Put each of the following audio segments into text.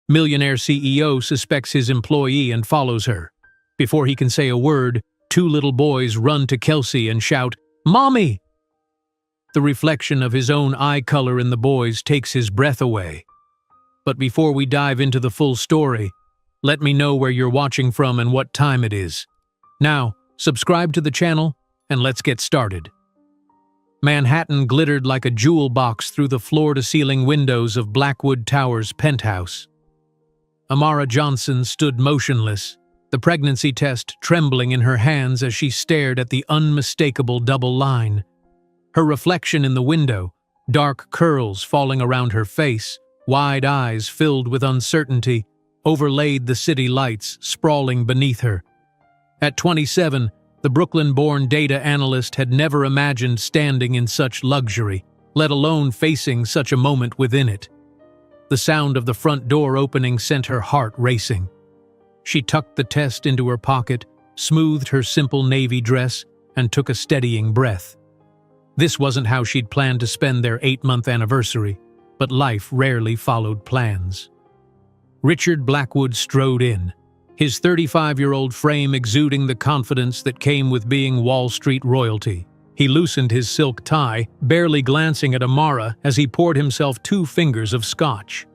Millionaire CEO suspects his employee and follows her. Before he can say a word, two little boys run to Kelsey and shout, "Mommy!" The reflection of his own eye color in the boys takes his breath away. But before we dive into the full story, let me know where you're watching from and what time it is. Now, subscribe to the channel and let's get started. Manhattan glittered like a jewel box through the floor-to-ceiling windows of Blackwood Tower's penthouse. Amara Johnson stood motionless, the pregnancy test trembling in her hands as she stared at the unmistakable double line. Her reflection in the window, dark curls falling around her face, wide eyes filled with uncertainty, overlaid the city lights sprawling beneath her. At 27, the Brooklyn-born data analyst had never imagined standing in such luxury, let alone facing such a moment within it. The sound of the front door opening sent her heart racing. She tucked the test into her pocket, smoothed her simple navy dress, and took a steadying breath. This wasn't how she'd planned to spend their 8-month anniversary, but life rarely followed plans. Richard Blackwood strode in, his 35-year-old frame exuding the confidence that came with being Wall Street royalty. He loosened his silk tie, barely glancing at Amara as he poured himself 2 fingers of scotch.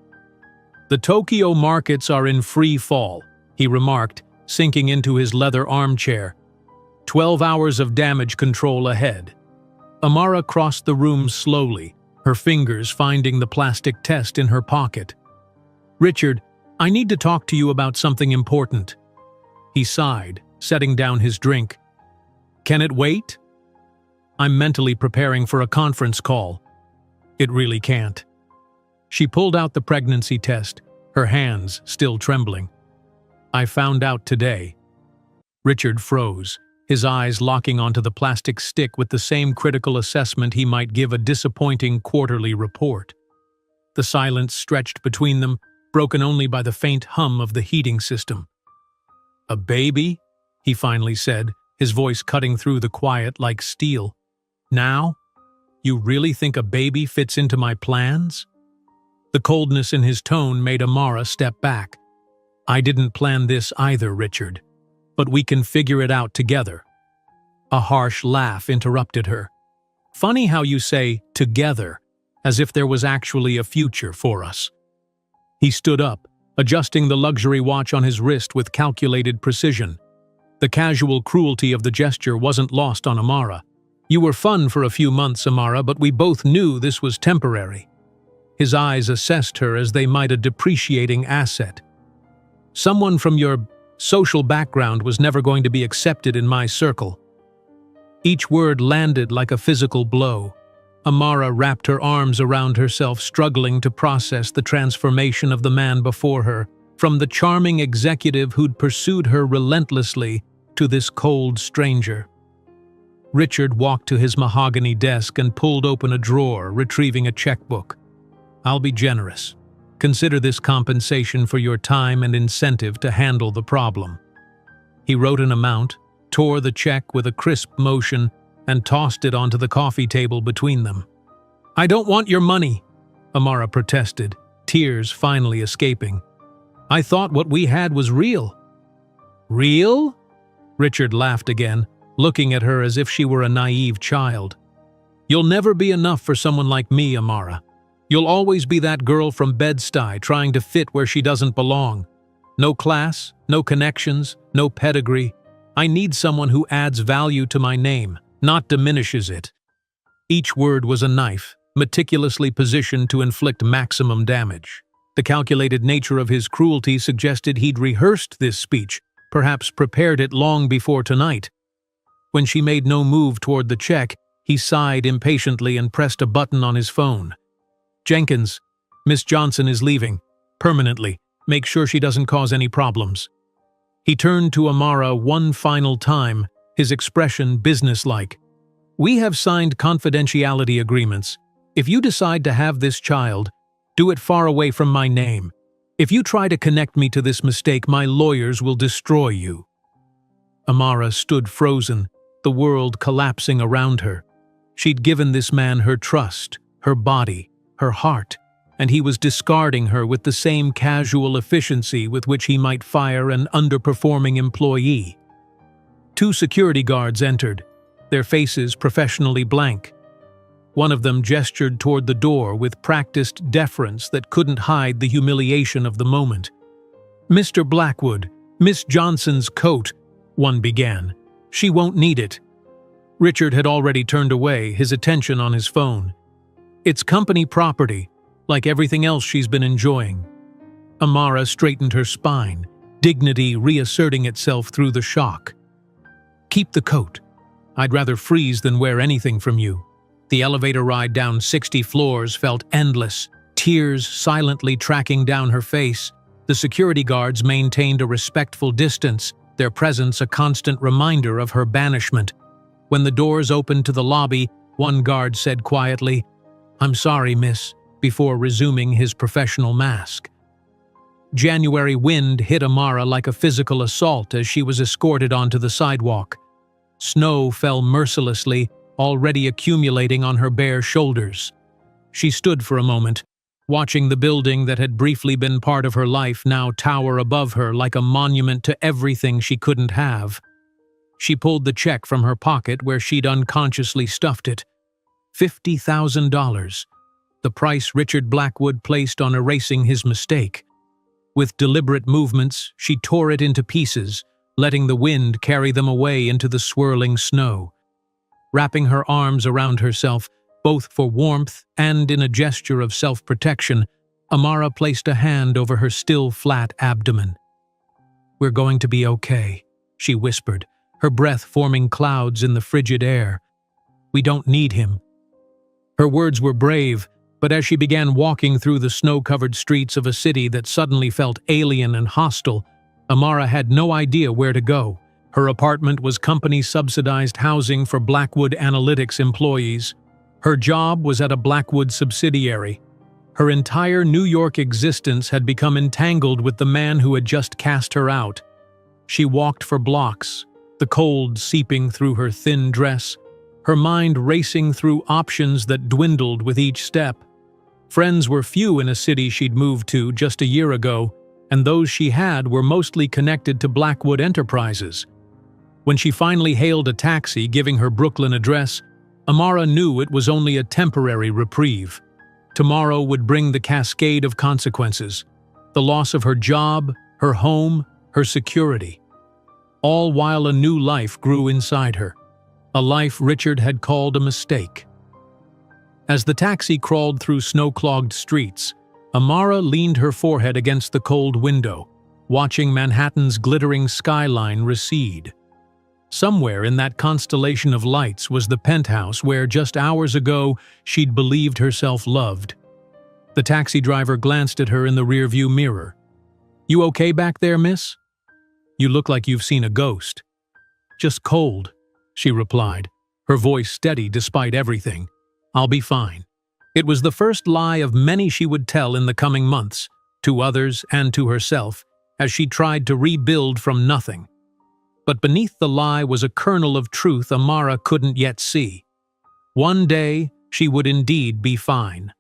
"The Tokyo markets are in free fall," he remarked, sinking into his leather armchair. 12 hours of damage control ahead. Amara crossed the room slowly, her fingers finding the plastic test in her pocket. "Richard, I need to talk to you about something important." He sighed, setting down his drink. "Can it wait?" "I'm mentally preparing for a conference call." "It really can't." She pulled out the pregnancy test, her hands still trembling. "I found out today." Richard froze, his eyes locking onto the plastic stick with the same critical assessment he might give a disappointing quarterly report. The silence stretched between them, broken only by the faint hum of the heating system. "A baby?" he finally said, his voice cutting through the quiet like steel. "Now? You really think a baby fits into my plans?" The coldness in his tone made Amara step back. "I didn't plan this either, Richard. But we can figure it out together." A harsh laugh interrupted her. "Funny how you say, 'together,' as if there was actually a future for us." He stood up, adjusting the luxury watch on his wrist with calculated precision. The casual cruelty of the gesture wasn't lost on Amara. "You were fun for a few months, Amara, but we both knew this was temporary." His eyes assessed her as they might a depreciating asset. "Someone from your social background was never going to be accepted in my circle." Each word landed like a physical blow. Amara wrapped her arms around herself, struggling to process the transformation of the man before her, from the charming executive who'd pursued her relentlessly to this cold stranger. Richard walked to his mahogany desk and pulled open a drawer, retrieving a checkbook. "I'll be generous. Consider this compensation for your time and incentive to handle the problem." He wrote an amount, tore the check with a crisp motion, and tossed it onto the coffee table between them. "I don't want your money," Amara protested, tears finally escaping. "I thought what we had was real." "Real?" Richard laughed again, looking at her as if she were a naive child. "You'll never be enough for someone like me, Amara. You'll always be that girl from Bed-Stuy trying to fit where she doesn't belong. No class, no connections, no pedigree. I need someone who adds value to my name, not diminishes it." Each word was a knife, meticulously positioned to inflict maximum damage. The calculated nature of his cruelty suggested he'd rehearsed this speech, perhaps prepared it long before tonight. When she made no move toward the check, he sighed impatiently and pressed a button on his phone. "Jenkins, Miss Johnson is leaving. Permanently. Make sure she doesn't cause any problems." He turned to Amara one final time, his expression businesslike. "We have signed confidentiality agreements. If you decide to have this child, do it far away from my name. If you try to connect me to this mistake, my lawyers will destroy you." Amara stood frozen, the world collapsing around her. She'd given this man her trust, her body, her heart, and he was discarding her with the same casual efficiency with which he might fire an underperforming employee. 2 security guards entered, their faces professionally blank. One of them gestured toward the door with practiced deference that couldn't hide the humiliation of the moment. "Mr. Blackwood, Miss Johnson's coat," one began. "She won't need it." Richard had already turned away, his attention on his phone. "It's company property, like everything else she's been enjoying." Amara straightened her spine, dignity reasserting itself through the shock. "Keep the coat. I'd rather freeze than wear anything from you." The elevator ride down 60 floors felt endless, tears silently tracking down her face. The security guards maintained a respectful distance, their presence a constant reminder of her banishment. When the doors opened to the lobby, one guard said quietly, "I'm sorry, miss," before resuming his professional mask. January wind hit Amara like a physical assault as she was escorted onto the sidewalk. Snow fell mercilessly, already accumulating on her bare shoulders. She stood for a moment, watching the building that had briefly been part of her life now tower above her like a monument to everything she couldn't have. She pulled the check from her pocket where she'd unconsciously stuffed it. $50,000, the price Richard Blackwood placed on erasing his mistake. With deliberate movements, she tore it into pieces, letting the wind carry them away into the swirling snow. Wrapping her arms around herself, both for warmth and in a gesture of self-protection, Amara placed a hand over her still flat abdomen. "We're going to be okay," she whispered, her breath forming clouds in the frigid air. "We don't need him." Her words were brave, but as she began walking through the snow-covered streets of a city that suddenly felt alien and hostile, Amara had no idea where to go. Her apartment was company-subsidized housing for Blackwood Analytics employees. Her job was at a Blackwood subsidiary. Her entire New York existence had become entangled with the man who had just cast her out. She walked for blocks, the cold seeping through her thin dress, her mind racing through options that dwindled with each step. Friends were few in a city she'd moved to just a year ago, and those she had were mostly connected to Blackwood Enterprises. When she finally hailed a taxi giving her Brooklyn address, Amara knew it was only a temporary reprieve. Tomorrow would bring the cascade of consequences, the loss of her job, her home, her security. All while a new life grew inside her, a life Richard had called a mistake. As the taxi crawled through snow-clogged streets, Amara leaned her forehead against the cold window, watching Manhattan's glittering skyline recede. Somewhere in that constellation of lights was the penthouse where just hours ago she'd believed herself loved. The taxi driver glanced at her in the rearview mirror. "You okay back there, miss? You look like you've seen a ghost." "Just cold," she replied, her voice steady despite everything. "I'll be fine." It was the first lie of many she would tell in the coming months, to others and to herself, as she tried to rebuild from nothing. But beneath the lie was a kernel of truth Amara couldn't yet see. One day, she would indeed be fine.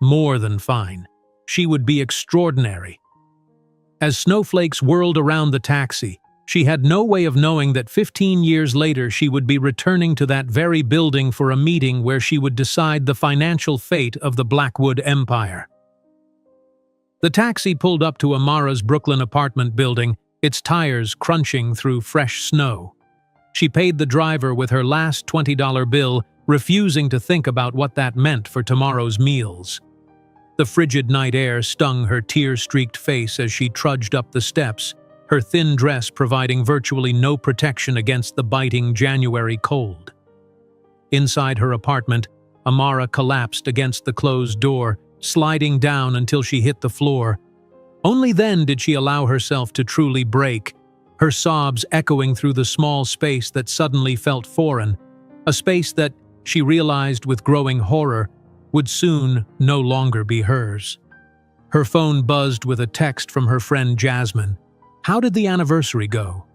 More than fine. She would be extraordinary. As snowflakes whirled around the taxi, she had no way of knowing that 15 years later she would be returning to that very building for a meeting where she would decide the financial fate of the Blackwood empire. The taxi pulled up to Amara's Brooklyn apartment building, its tires crunching through fresh snow. She paid the driver with her last $20 bill, refusing to think about what that meant for tomorrow's meals. The frigid night air stung her tear-streaked face as she trudged up the steps, her thin dress providing virtually no protection against the biting January cold. Inside her apartment, Amara collapsed against the closed door, sliding down until she hit the floor. Only then did she allow herself to truly break, her sobs echoing through the small space that suddenly felt foreign, a space that, she realized with growing horror, would soon no longer be hers. Her phone buzzed with a text from her friend Jasmine. How did the anniversary go?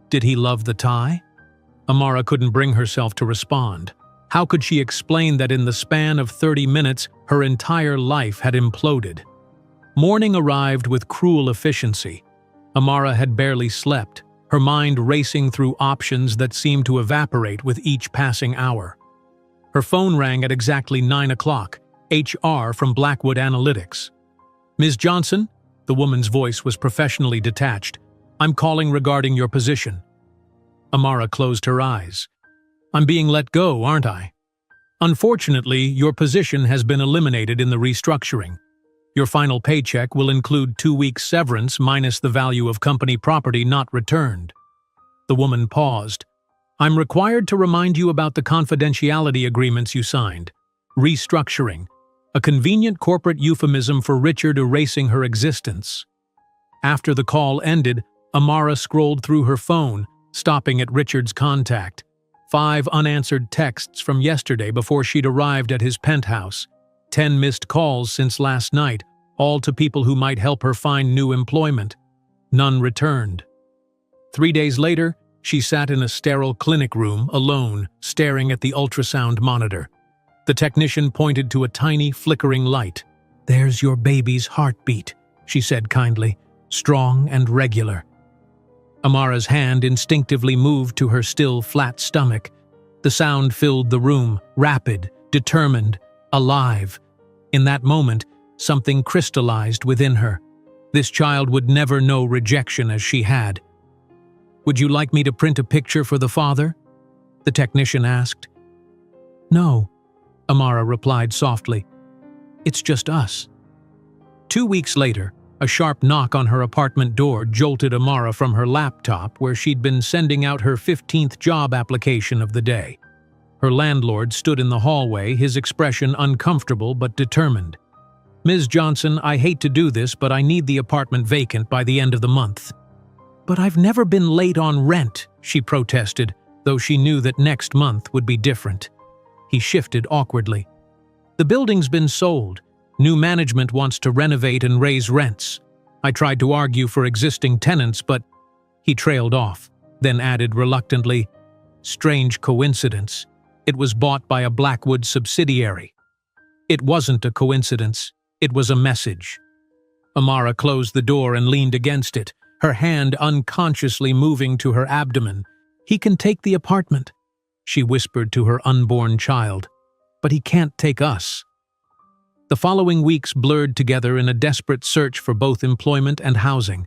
Did he love the tie? Amara couldn't bring herself to respond. How could she explain that in the span of 30 minutes, her entire life had imploded? Morning arrived with cruel efficiency. Amara had barely slept, her mind racing through options that seemed to evaporate with each passing hour. Her phone rang at exactly 9 o'clock, HR from Blackwood Analytics. "Ms. Johnson?" The woman's voice was professionally detached. "I'm calling regarding your position." Amara closed her eyes. "I'm being let go, aren't I?" "Unfortunately, your position has been eliminated in the restructuring. Your final paycheck will include 2 weeks severance minus the value of company property not returned." The woman paused. "I'm required to remind you about the confidentiality agreements you signed. Restructuring, a convenient corporate euphemism for Richard erasing her existence." After the call ended, Amara scrolled through her phone, stopping at Richard's contact. 5 unanswered texts from yesterday before she'd arrived at his penthouse. 10 missed calls since last night, all to people who might help her find new employment. None returned. 3 days later, she sat in a sterile clinic room, alone, staring at the ultrasound monitor. The technician pointed to a tiny, flickering light. "There's your baby's heartbeat," she said kindly, "strong and regular." Amara's hand instinctively moved to her still, flat stomach. The sound filled the room, rapid, determined, alive. In that moment, something crystallized within her. This child would never know rejection as she had. "Would you like me to print a picture for the father?" the technician asked. "No," Amara replied softly. "It's just us." 2 weeks later, a sharp knock on her apartment door jolted Amara from her laptop where she'd been sending out her 15th job application of the day. Her landlord stood in the hallway, his expression uncomfortable but determined. "Ms. Johnson, I hate to do this, but I need the apartment vacant by the end of the month." "But I've never been late on rent," she protested, though she knew that next month would be different. He shifted awkwardly. "The building's been sold. New management wants to renovate and raise rents. I tried to argue for existing tenants, but—" He trailed off, then added reluctantly, "Strange coincidence. It was bought by a Blackwood subsidiary." It wasn't a coincidence. It was a message. Amara closed the door and leaned against it, her hand unconsciously moving to her abdomen. "He can take the apartment," she whispered to her unborn child. "But he can't take us." The following weeks blurred together in a desperate search for both employment and housing.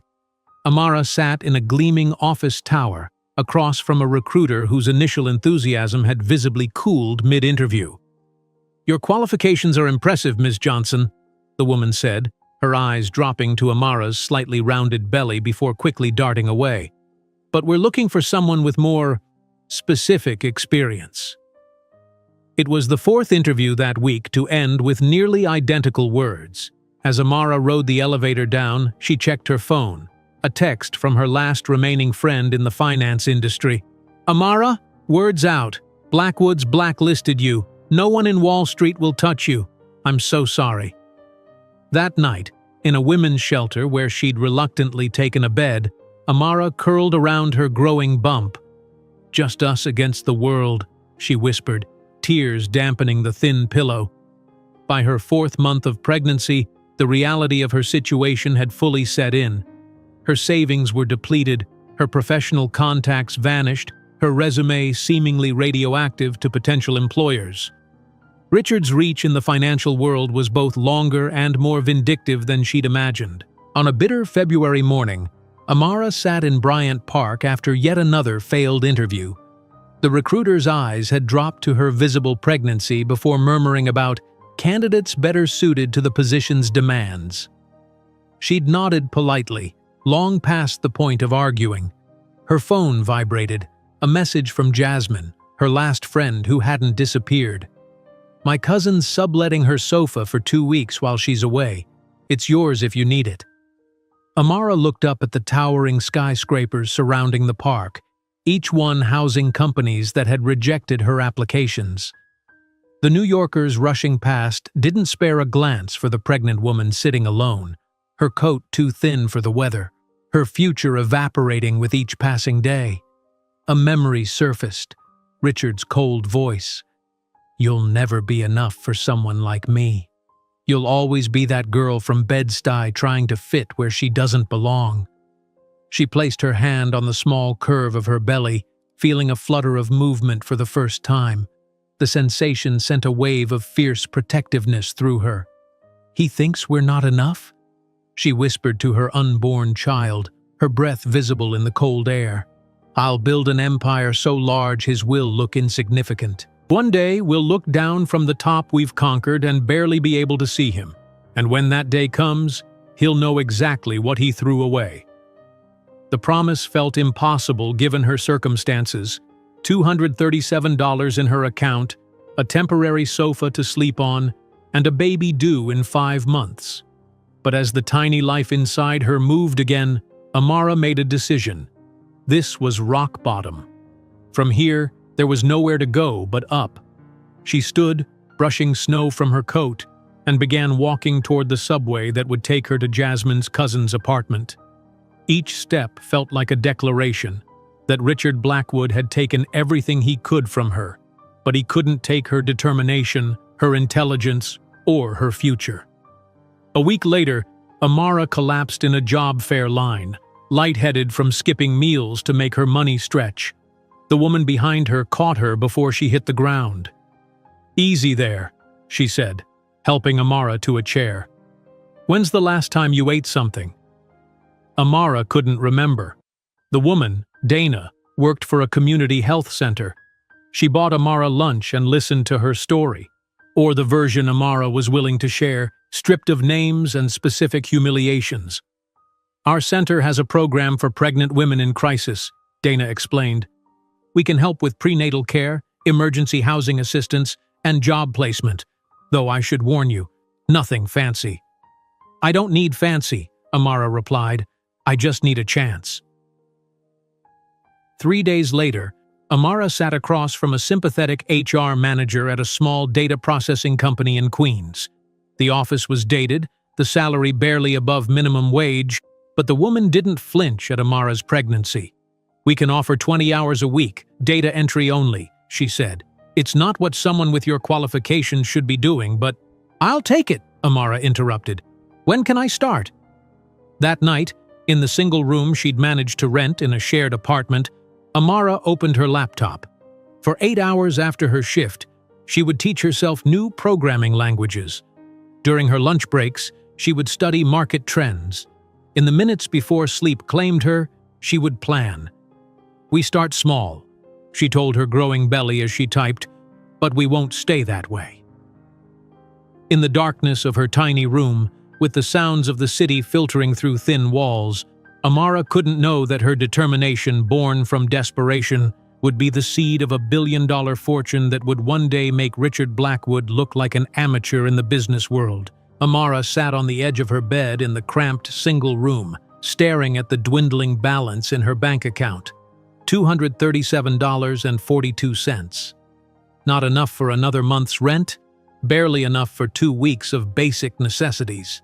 Amara sat in a gleaming office tower, across from a recruiter whose initial enthusiasm had visibly cooled mid-interview. "Your qualifications are impressive, Ms. Johnson," the woman said, her eyes dropping to Amara's slightly rounded belly before quickly darting away. "But we're looking for someone with more specific experience." It was the 4th interview that week to end with nearly identical words. As Amara rode the elevator down, she checked her phone. A text from her last remaining friend in the finance industry. "Amara, word's out. Blackwood's blacklisted you. No one in Wall Street will touch you. I'm so sorry." That night, in a women's shelter where she'd reluctantly taken a bed, Amara curled around her growing bump. "Just us against the world," she whispered, tears dampening the thin pillow. By her 4th month of pregnancy, the reality of her situation had fully set in. Her savings were depleted, her professional contacts vanished, her resume seemingly radioactive to potential employers. Richard's reach in the financial world was both longer and more vindictive than she'd imagined. On a bitter February morning, Amara sat in Bryant Park after yet another failed interview. The recruiter's eyes had dropped to her visible pregnancy before murmuring about candidates better suited to the position's demands. She'd nodded politely, long past the point of arguing. Her phone vibrated, a message from Jasmine, her last friend who hadn't disappeared. "My cousin's subletting her sofa for 2 weeks while she's away. It's yours if you need it." Amara looked up at the towering skyscrapers surrounding the park, each one housing companies that had rejected her applications. The New Yorkers rushing past didn't spare a glance for the pregnant woman sitting alone, her coat too thin for the weather, her future evaporating with each passing day. A memory surfaced, Richard's cold voice. "You'll never be enough for someone like me. You'll always be that girl from Bed-Stuy trying to fit where she doesn't belong." She placed her hand on the small curve of her belly, feeling a flutter of movement for the first time. The sensation sent a wave of fierce protectiveness through her. "He thinks we're not enough?" she whispered to her unborn child, her breath visible in the cold air. "I'll build an empire so large his will look insignificant. One day we'll look down from the top we've conquered and barely be able to see him. And when that day comes, he'll know exactly what he threw away." The promise felt impossible given her circumstances. $237 in her account, a temporary sofa to sleep on, and a baby due in 5 months. But as the tiny life inside her moved again, Amara made a decision. This was rock bottom. From here, there was nowhere to go but up. She stood, brushing snow from her coat, and began walking toward the subway that would take her to Jasmine's cousin's apartment. Each step felt like a declaration that Richard Blackwood had taken everything he could from her, but he couldn't take her determination, her intelligence, or her future. A week later, Amara collapsed in a job fair line, lightheaded from skipping meals to make her money stretch. The woman behind her caught her before she hit the ground. "Easy there," she said, helping Amara to a chair. "When's the last time you ate something?" Amara couldn't remember. The woman, Dana, worked for a community health center. She bought Amara lunch and listened to her story, or the version Amara was willing to share, stripped of names and specific humiliations. "Our center has a program for pregnant women in crisis," Dana explained. "We can help with prenatal care, emergency housing assistance, and job placement, though I should warn you, nothing fancy." "I don't need fancy," Amara replied. "I just need a chance." 3 days later, Amara sat across from a sympathetic HR manager at a small data processing company in Queens. The office was dated, the salary barely above minimum wage, but the woman didn't flinch at Amara's pregnancy. "We can offer 20 hours a week, data entry only," she said. "It's not what someone with your qualifications should be doing, but—" "I'll take it," Amara interrupted. "When can I start?" That night, in the single room she'd managed to rent in a shared apartment, Amara opened her laptop. For 8 hours after her shift, she would teach herself new programming languages. During her lunch breaks, she would study market trends. In the minutes before sleep claimed her, she would plan. "We start small," she told her growing belly as she typed, "but we won't stay that way." In the darkness of her tiny room, with the sounds of the city filtering through thin walls, Amara couldn't know that her determination, born from desperation, would be the seed of a billion-dollar fortune that would one day make Richard Blackwood look like an amateur in the business world. Amara sat on the edge of her bed in the cramped single room, staring at the dwindling balance in her bank account. $237.42. Not enough for another month's rent, barely enough for 2 weeks of basic necessities.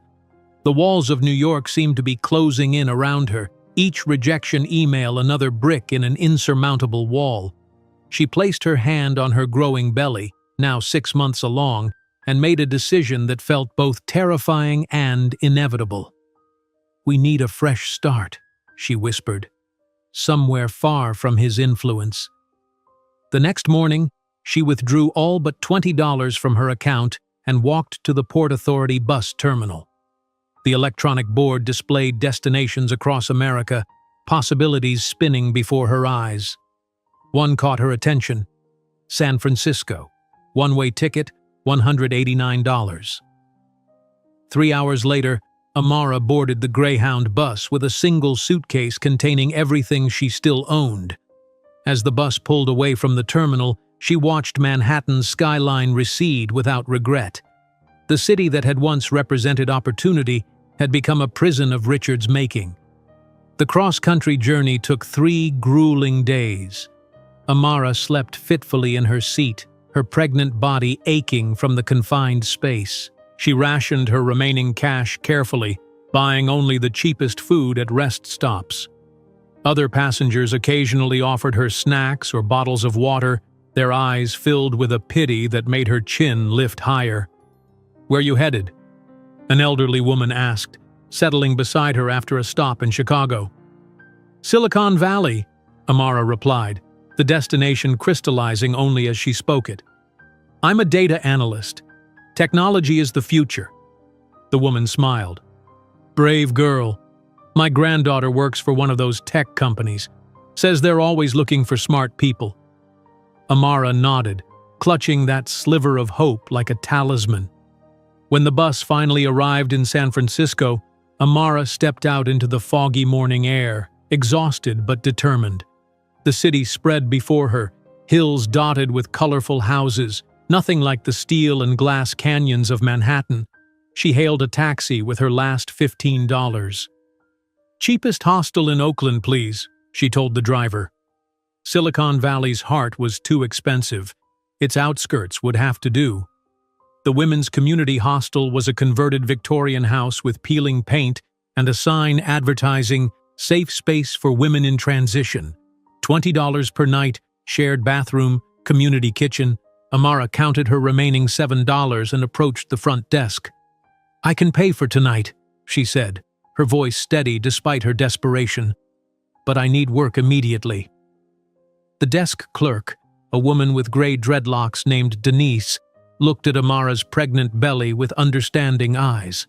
The walls of New York seemed to be closing in around her, each rejection email another brick in an insurmountable wall. She placed her hand on her growing belly, now 6 months along, and made a decision that felt both terrifying and inevitable. "We need a fresh start," she whispered, somewhere far from his influence. The next morning, she withdrew all but $20 from her account and walked to the Port Authority bus terminal. The electronic board displayed destinations across America, possibilities spinning before her eyes. One caught her attention: San Francisco, one-way ticket, $189. 3 hours later, Amara boarded the Greyhound bus with a single suitcase containing everything she still owned. As the bus pulled away from the terminal, she watched Manhattan's skyline recede without regret. The city that had once represented opportunity had become a prison of Richard's making. The cross-country journey took 3 grueling days. Amara slept fitfully in her seat, her pregnant body aching from the confined space. She rationed her remaining cash carefully, buying only the cheapest food at rest stops. Other passengers occasionally offered her snacks or bottles of water, their eyes filled with a pity that made her chin lift higher. "Where you headed?" an elderly woman asked, settling beside her after a stop in Chicago. "Silicon Valley," Amara replied, the destination crystallizing only as she spoke it. "I'm a data analyst. Technology is the future." The woman smiled. "Brave girl. My granddaughter works for one of those tech companies. Says they're always looking for smart people." Amara nodded, clutching that sliver of hope like a talisman. When the bus finally arrived in San Francisco, Amara stepped out into the foggy morning air, exhausted but determined. The city spread before her, hills dotted with colorful houses, nothing like the steel and glass canyons of Manhattan. She hailed a taxi with her last $15. "Cheapest hostel in Oakland, please," she told the driver. Silicon Valley's heart was too expensive. Its outskirts would have to do. The women's community hostel was a converted Victorian house with peeling paint and a sign advertising "Safe Space for Women in Transition." $20 per night, shared bathroom, community kitchen. Amara counted her remaining $7 and approached the front desk. "I can pay for tonight," she said, her voice steady despite her desperation. "But I need work immediately." The desk clerk, a woman with gray dreadlocks named Denise, looked at Amara's pregnant belly with understanding eyes.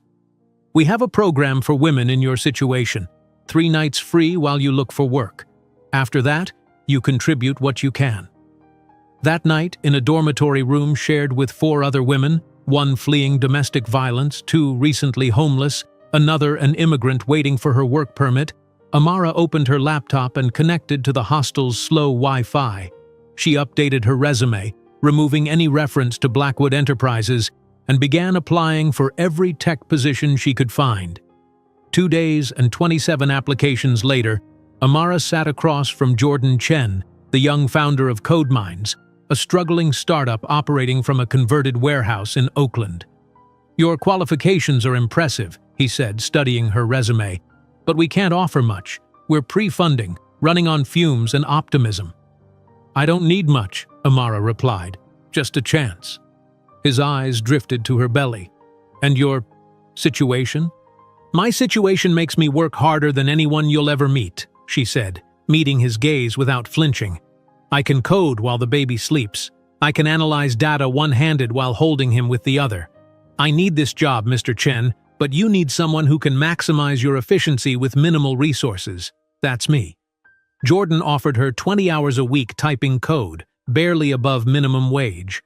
"We have a program for women in your situation. 3 nights free while you look for work. After that, you contribute what you can." That night, in a dormitory room shared with 4 other women, one fleeing domestic violence, 2 recently homeless, another an immigrant waiting for her work permit, Amara opened her laptop and connected to the hostel's slow Wi-Fi. She updated her resume, removing any reference to Blackwood Enterprises, and began applying for every tech position she could find. 2 days and 27 applications later, Amara sat across from Jordan Chen, the young founder of CodeMinds, a struggling startup operating from a converted warehouse in Oakland. "Your qualifications are impressive," he said, studying her resume, "but we can't offer much. We're pre-funding, running on fumes and optimism." "I don't need much," Amara replied, "just a chance." His eyes drifted to her belly. "And your situation?" "My situation makes me work harder than anyone you'll ever meet," she said, meeting his gaze without flinching. "I can code while the baby sleeps. I can analyze data one-handed while holding him with the other. I need this job, Mr. Chen, but you need someone who can maximize your efficiency with minimal resources. That's me." Jordan offered her 20 hours a week typing code, barely above minimum wage.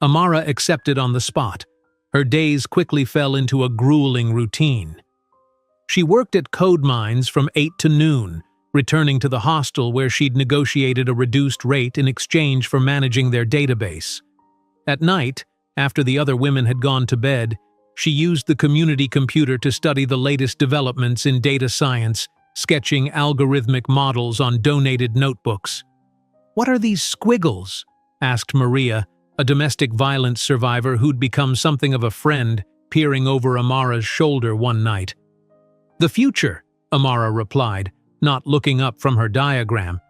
Amara accepted on the spot. Her days quickly fell into a grueling routine. She worked at CodeMinds from 8 to noon, returning to the hostel where she'd negotiated a reduced rate in exchange for managing their database. At night, after the other women had gone to bed, she used the community computer to study the latest developments in data science, sketching algorithmic models on donated notebooks. "What are these squiggles?" asked Maria, a domestic violence survivor who'd become something of a friend, peering over Amara's shoulder one night. "The future," Amara replied, not looking up from her diagram.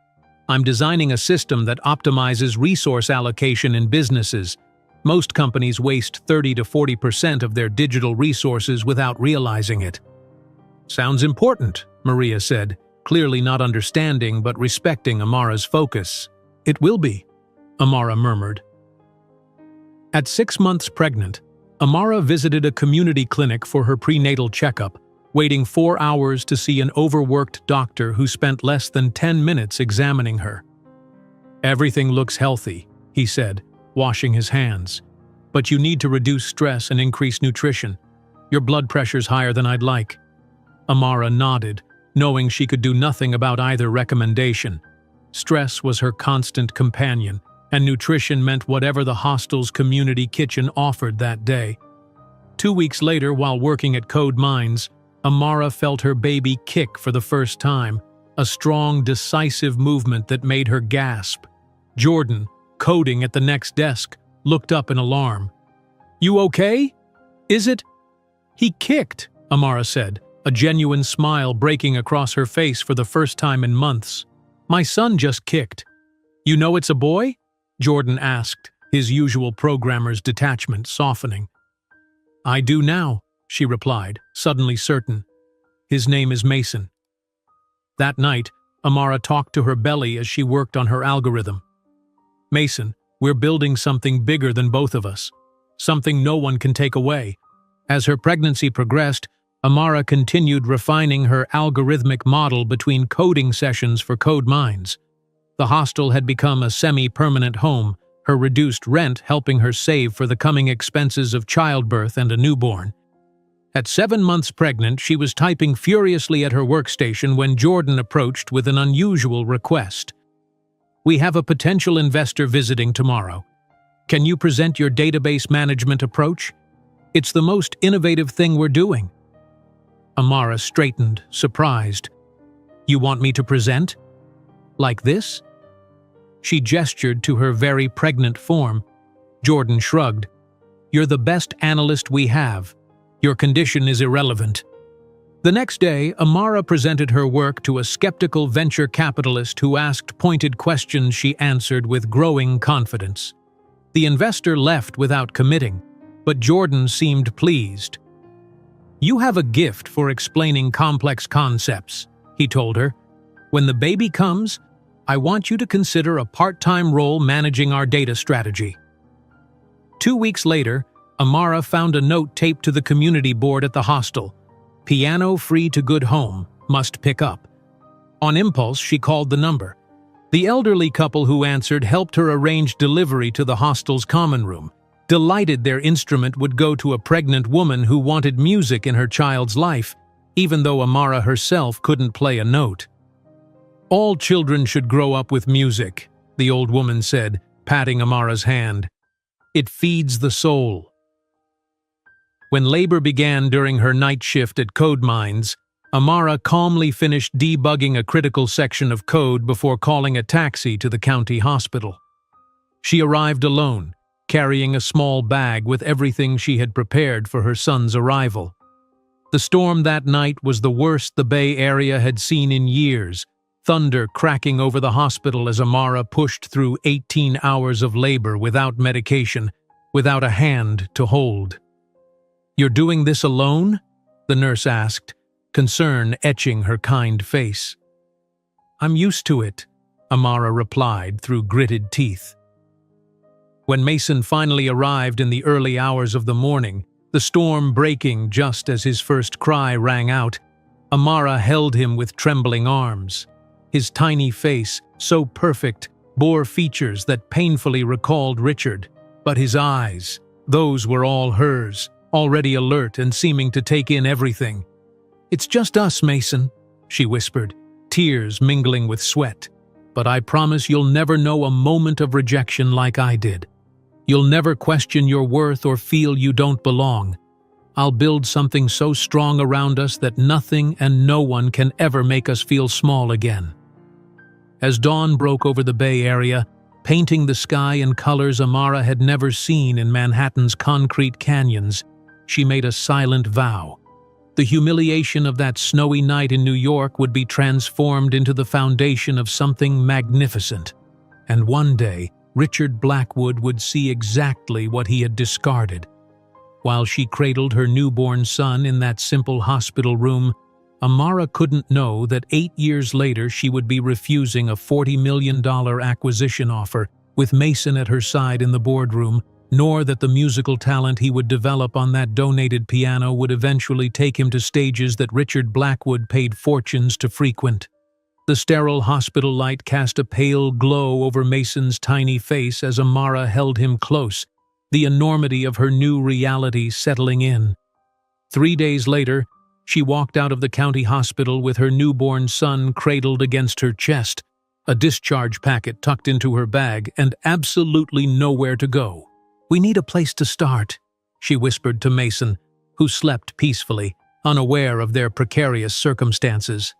"I'm designing a system that optimizes resource allocation in businesses. Most companies waste 30 to 40% of their digital resources without realizing it." "Sounds important," Maria said, clearly not understanding but respecting Amara's focus. "It will be," Amara murmured. At 6 months pregnant, Amara visited a community clinic for her prenatal checkup, waiting 4 hours to see an overworked doctor who spent less than 10 minutes examining her. "Everything looks healthy," he said, washing his hands. "But you need to reduce stress and increase nutrition. Your blood pressure's higher than I'd like." Amara nodded, knowing she could do nothing about either recommendation. Stress was her constant companion, and nutrition meant whatever the hostel's community kitchen offered that day. 2 weeks later, while working at CodeMinds, Amara felt her baby kick for the first time, a strong, decisive movement that made her gasp. Jordan, coding at the next desk, looked up in alarm. "You okay? Is it?" "He kicked," Amara said, a genuine smile breaking across her face for the first time in months. "My son just kicked." "You know it's a boy?" Jordan asked, his usual programmer's detachment softening. "I do now," she replied, suddenly certain. "His name is Mason." That night, Amara talked to her belly as she worked on her algorithm. "Mason, we're building something bigger than both of us. Something no one can take away." As her pregnancy progressed, Amara continued refining her algorithmic model between coding sessions for Code Minds. The hostel had become a semi-permanent home, her reduced rent helping her save for the coming expenses of childbirth and a newborn. At 7 months pregnant, she was typing furiously at her workstation when Jordan approached with an unusual request. "We have a potential investor visiting tomorrow. Can you present your database management approach? It's the most innovative thing we're doing." Amara straightened, surprised. "You want me to present? Like this?" She gestured to her very pregnant form. Jordan shrugged. "You're the best analyst we have. Your condition is irrelevant." The next day, Amara presented her work to a skeptical venture capitalist who asked pointed questions she answered with growing confidence. The investor left without committing, but Jordan seemed pleased. "You have a gift for explaining complex concepts," he told her. "When the baby comes, I want you to consider a part-time role managing our data strategy." 2 weeks later, Amara found a note taped to the community board at the hostel. "Piano free to good home, must pick up." On impulse, she called the number. The elderly couple who answered helped her arrange delivery to the hostel's common room, delighted their instrument would go to a pregnant woman who wanted music in her child's life, even though Amara herself couldn't play a note. "All children should grow up with music," the old woman said, patting Amara's hand. "It feeds the soul." When labor began during her night shift at Code Minds, Amara calmly finished debugging a critical section of code before calling a taxi to the county hospital. She arrived alone, carrying a small bag with everything she had prepared for her son's arrival. The storm that night was the worst the Bay Area had seen in years, thunder cracking over the hospital as Amara pushed through 18 hours of labor without medication, without a hand to hold. "You're doing this alone?" the nurse asked, concern etching her kind face. "I'm used to it," Amara replied through gritted teeth. When Mason finally arrived in the early hours of the morning, the storm breaking just as his first cry rang out, Amara held him with trembling arms. His tiny face, so perfect, bore features that painfully recalled Richard, but his eyes, those were all hers, already alert and seeming to take in everything. "It's just us, Mason," she whispered, tears mingling with sweat. "But I promise you'll never know a moment of rejection like I did. You'll never question your worth or feel you don't belong. I'll build something so strong around us that nothing and no one can ever make us feel small again." As dawn broke over the Bay Area, painting the sky in colors Amara had never seen in Manhattan's concrete canyons, she made a silent vow. The humiliation of that snowy night in New York would be transformed into the foundation of something magnificent. And one day, Richard Blackwood would see exactly what he had discarded. While she cradled her newborn son in that simple hospital room, Amara couldn't know that 8 years later she would be refusing a $40 million acquisition offer with Mason at her side in the boardroom, nor that the musical talent he would develop on that donated piano would eventually take him to stages that Richard Blackwood paid fortunes to frequent. The sterile hospital light cast a pale glow over Mason's tiny face as Amara held him close, the enormity of her new reality settling in. 3 days later, she walked out of the county hospital with her newborn son cradled against her chest, a discharge packet tucked into her bag, and absolutely nowhere to go. "We need a place to start," she whispered to Mason, who slept peacefully, unaware of their precarious circumstances.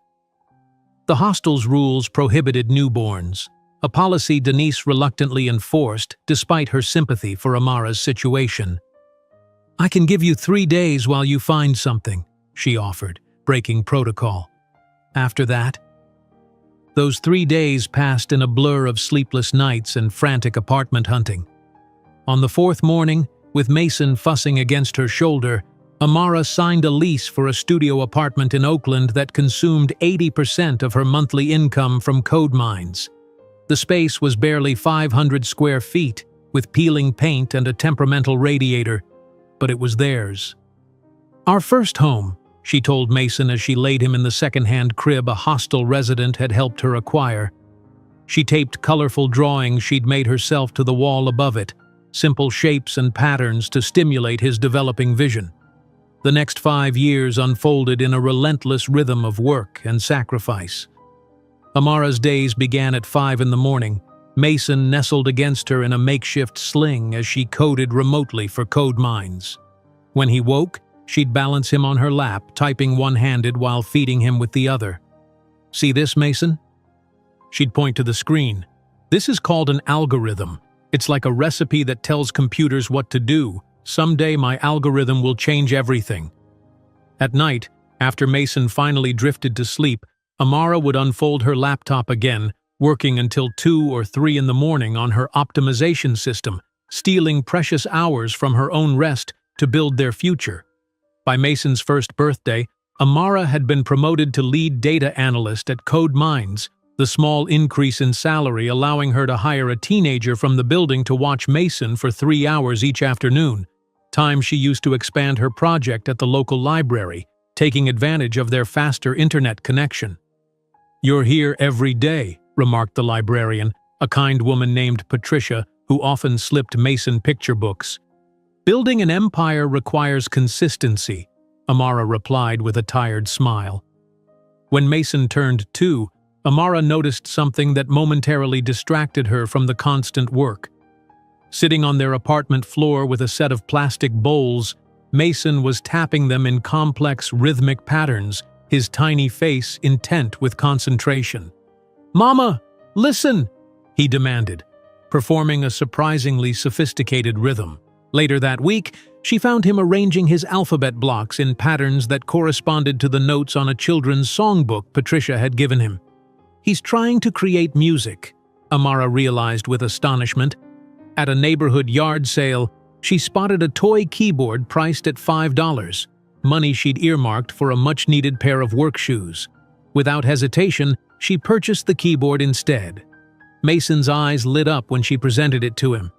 The hostel's rules prohibited newborns, a policy Denise reluctantly enforced despite her sympathy for Amara's situation. "I can give you 3 days while you find something," she offered, breaking protocol. "After that?" Those 3 days passed in a blur of sleepless nights and frantic apartment hunting. On the 4th morning, with Mason fussing against her shoulder, Amara signed a lease for a studio apartment in Oakland that consumed 80% of her monthly income from code mines. The space was barely 500 square feet, with peeling paint and a temperamental radiator, but it was theirs. "Our first home," she told Mason as she laid him in the second-hand crib a hostel resident had helped her acquire. She taped colorful drawings she'd made herself to the wall above it, simple shapes and patterns to stimulate his developing vision. The next 5 years unfolded in a relentless rhythm of work and sacrifice. Amara's days began at 5 in the morning. Mason nestled against her in a makeshift sling as she coded remotely for code mines. When he woke, she'd balance him on her lap, typing one-handed while feeding him with the other. "See this, Mason?" She'd point to the screen. "This is called an algorithm. It's like a recipe that tells computers what to do. Someday my algorithm will change everything." At night, after Mason finally drifted to sleep, Amara would unfold her laptop again, working until 2 or 3 in the morning on her optimization system, stealing precious hours from her own rest to build their future. By Mason's first birthday, Amara had been promoted to lead data analyst at Code Mines, the small increase in salary allowing her to hire a teenager from the building to watch Mason for 3 hours each afternoon, time she used to expand her project at the local library, taking advantage of their faster internet connection. "You're here every day," remarked the librarian, a kind woman named Patricia, who often slipped Mason picture books. "Building an empire requires consistency," Amara replied with a tired smile. When Mason turned 2, Amara noticed something that momentarily distracted her from the constant work. Sitting on their apartment floor with a set of plastic bowls, Mason was tapping them in complex rhythmic patterns, his tiny face intent with concentration. "Mama, listen!" he demanded, performing a surprisingly sophisticated rhythm. Later that week, she found him arranging his alphabet blocks in patterns that corresponded to the notes on a children's songbook Patricia had given him. "He's trying to create music," Amara realized with astonishment. At a neighborhood yard sale, she spotted a toy keyboard priced at $5, money she'd earmarked for a much-needed pair of work shoes. Without hesitation, she purchased the keyboard instead. Mason's eyes lit up when she presented it to him.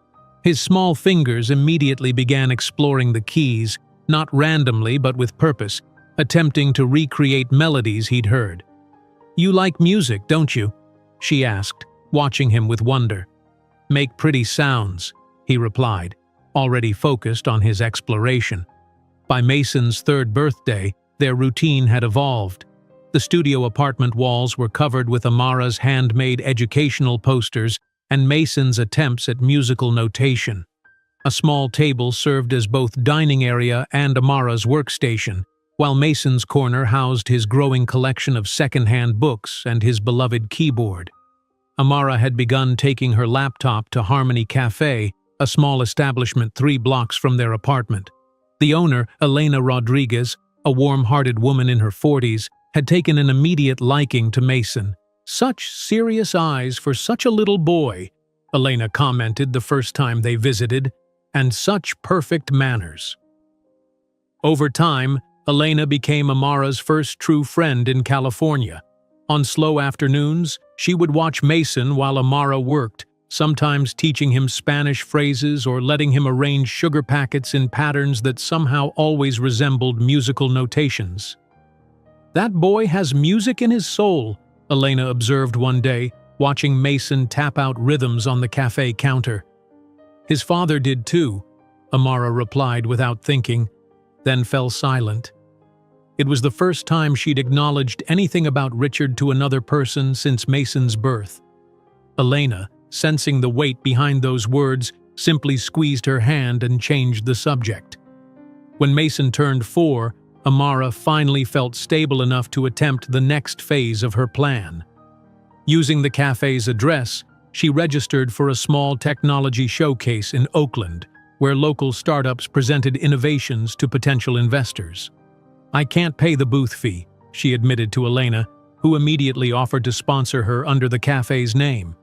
His small fingers immediately began exploring the keys, not randomly but with purpose, attempting to recreate melodies he'd heard. "You like music, don't you?" she asked, watching him with wonder. "Make pretty sounds," he replied, already focused on his exploration. By Mason's 3rd birthday, their routine had evolved. The studio apartment walls were covered with Amara's handmade educational posters and Mason's attempts at musical notation. A small table served as both dining area and Amara's workstation, while Mason's corner housed his growing collection of second-hand books and his beloved keyboard. Amara had begun taking her laptop to Harmony Cafe, a small establishment 3 blocks from their apartment. The owner, Elena Rodriguez, a warm-hearted woman in her 40s, had taken an immediate liking to Mason. "Such serious eyes for such a little boy," Elena commented the first time they visited, "and such perfect manners." Over time, Elena became Amara's first true friend in California. On slow afternoons, she would watch Mason while Amara worked, sometimes teaching him Spanish phrases or letting him arrange sugar packets in patterns that somehow always resembled musical notations. "That boy has music in his soul," Elena observed one day, watching Mason tap out rhythms on the cafe counter. "His father did too," Amara replied without thinking, then fell silent. It was the first time she'd acknowledged anything about Richard to another person since Mason's birth. Elena, sensing the weight behind those words, simply squeezed her hand and changed the subject. When Mason turned 4, Amara finally felt stable enough to attempt the next phase of her plan. Using the cafe's address, she registered for a small technology showcase in Oakland, where local startups presented innovations to potential investors. "I can't pay the booth fee," she admitted to Elena, who immediately offered to sponsor her under the cafe's name.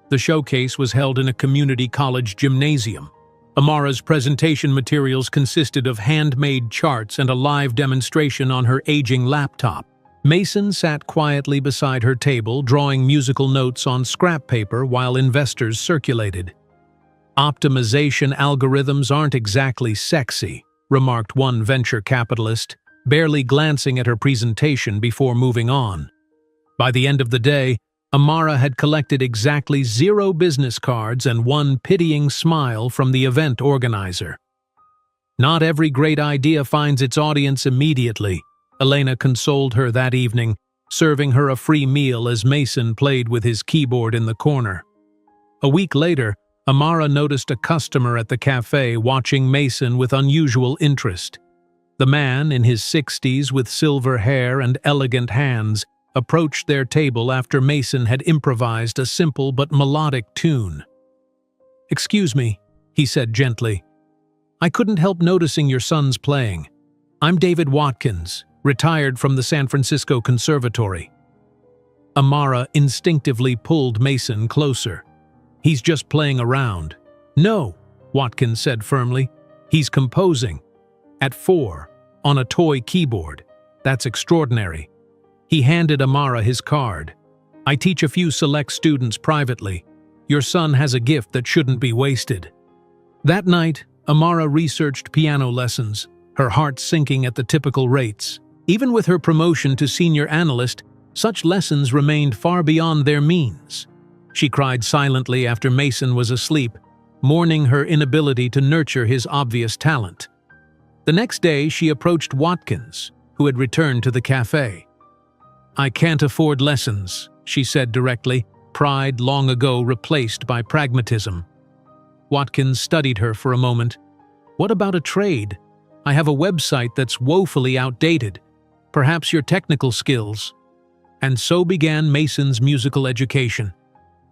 The showcase was held in a community college gymnasium. Amara's presentation materials consisted of handmade charts and a live demonstration on her aging laptop. Mason sat quietly beside her table, drawing musical notes on scrap paper while investors circulated. "Optimization algorithms aren't exactly sexy," remarked one venture capitalist, barely glancing at her presentation before moving on. By the end of the day, Amara had collected exactly 0 business cards and 1 pitying smile from the event organizer. "Not every great idea finds its audience immediately," Elena consoled her that evening, serving her a free meal as Mason played with his keyboard in the corner. A week later, Amara noticed a customer at the cafe watching Mason with unusual interest. The man, in his 60s with silver hair and elegant hands, approached their table after Mason had improvised a simple but melodic tune. "Excuse me," he said gently. "I couldn't help noticing your son's playing. I'm David Watkins, retired from the San Francisco Conservatory." Amara instinctively pulled Mason closer. "He's just playing around." "No," Watkins said firmly. "He's composing. At 4, on a toy keyboard. That's extraordinary." He handed Amara his card. "I teach a few select students privately. Your son has a gift that shouldn't be wasted." That night, Amara researched piano lessons, her heart sinking at the typical rates. Even with her promotion to senior analyst, such lessons remained far beyond their means. She cried silently after Mason was asleep, mourning her inability to nurture his obvious talent. The next day, she approached Watkins, who had returned to the cafe. "I can't afford lessons," she said directly, pride long ago replaced by pragmatism. Watkins studied her for a moment. "What about a trade? I have a website that's woefully outdated. Perhaps your technical skills." And so began Mason's musical education.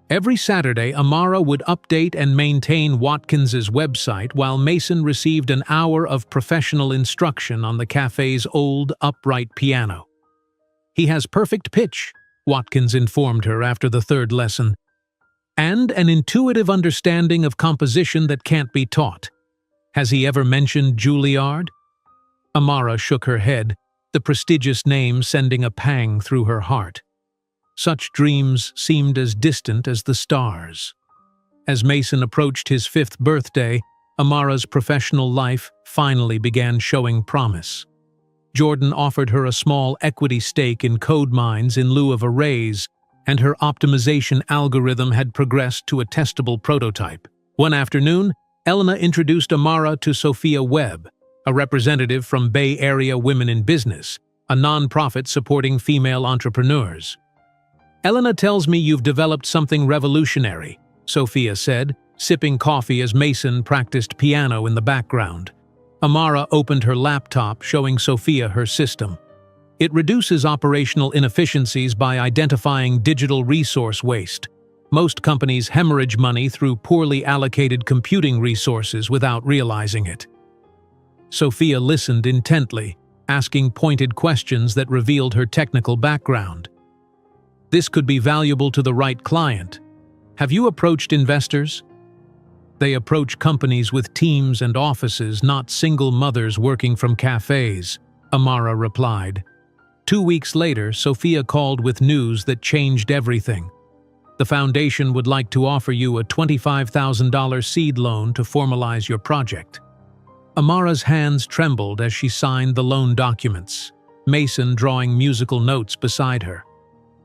Every Saturday, Amara would update and maintain Watkins's website while Mason received an hour of professional instruction on the cafe's old, upright piano. "He has perfect pitch," Watkins informed her after the 3rd lesson, "and an intuitive understanding of composition that can't be taught. Has he ever mentioned Juilliard?" Amara shook her head, the prestigious name sending a pang through her heart. Such dreams seemed as distant as the stars. As Mason approached his 5th birthday, Amara's professional life finally began showing promise. Jordan offered her a small equity stake in CodeMines in lieu of a raise, and her optimization algorithm had progressed to a testable prototype. One afternoon, Elena introduced Amara to Sophia Webb, a representative from Bay Area Women in Business, a nonprofit supporting female entrepreneurs. "Elena tells me you've developed something revolutionary," Sophia said, sipping coffee as Mason practiced piano in the background. Amara opened her laptop, showing Sophia her system. "It reduces operational inefficiencies by identifying digital resource waste. Most companies hemorrhage money through poorly allocated computing resources without realizing it." Sophia listened intently, asking pointed questions that revealed her technical background. "This could be valuable to the right client. Have you approached investors?" "They approach companies with teams and offices, not single mothers working from cafes," Amara replied. 2 weeks later, Sophia called with news that changed everything. "The foundation would like to offer you a $25,000 seed loan to formalize your project." Amara's hands trembled as she signed the loan documents, Mason drawing musical notes beside her.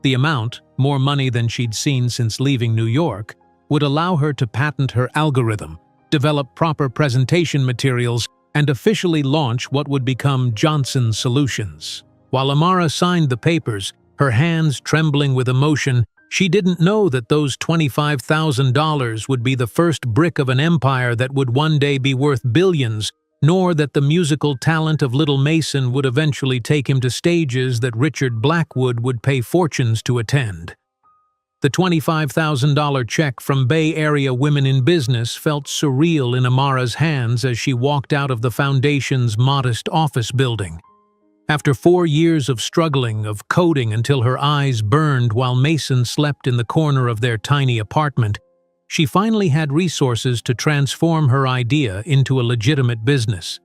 The amount, more money than she'd seen since leaving New York, would allow her to patent her algorithm, develop proper presentation materials, and officially launch what would become Johnson Solutions. While Amara signed the papers, her hands trembling with emotion, she didn't know that those $25,000 would be the first brick of an empire that would one day be worth billions, nor that the musical talent of Little Mason would eventually take him to stages that Richard Blackwood would pay fortunes to attend. The $25,000 check from Bay Area Women in Business felt surreal in Amara's hands as she walked out of the foundation's modest office building. After 4 years of struggling, of coding until her eyes burned while Mason slept in the corner of their tiny apartment, she finally had resources to transform her idea into a legitimate business.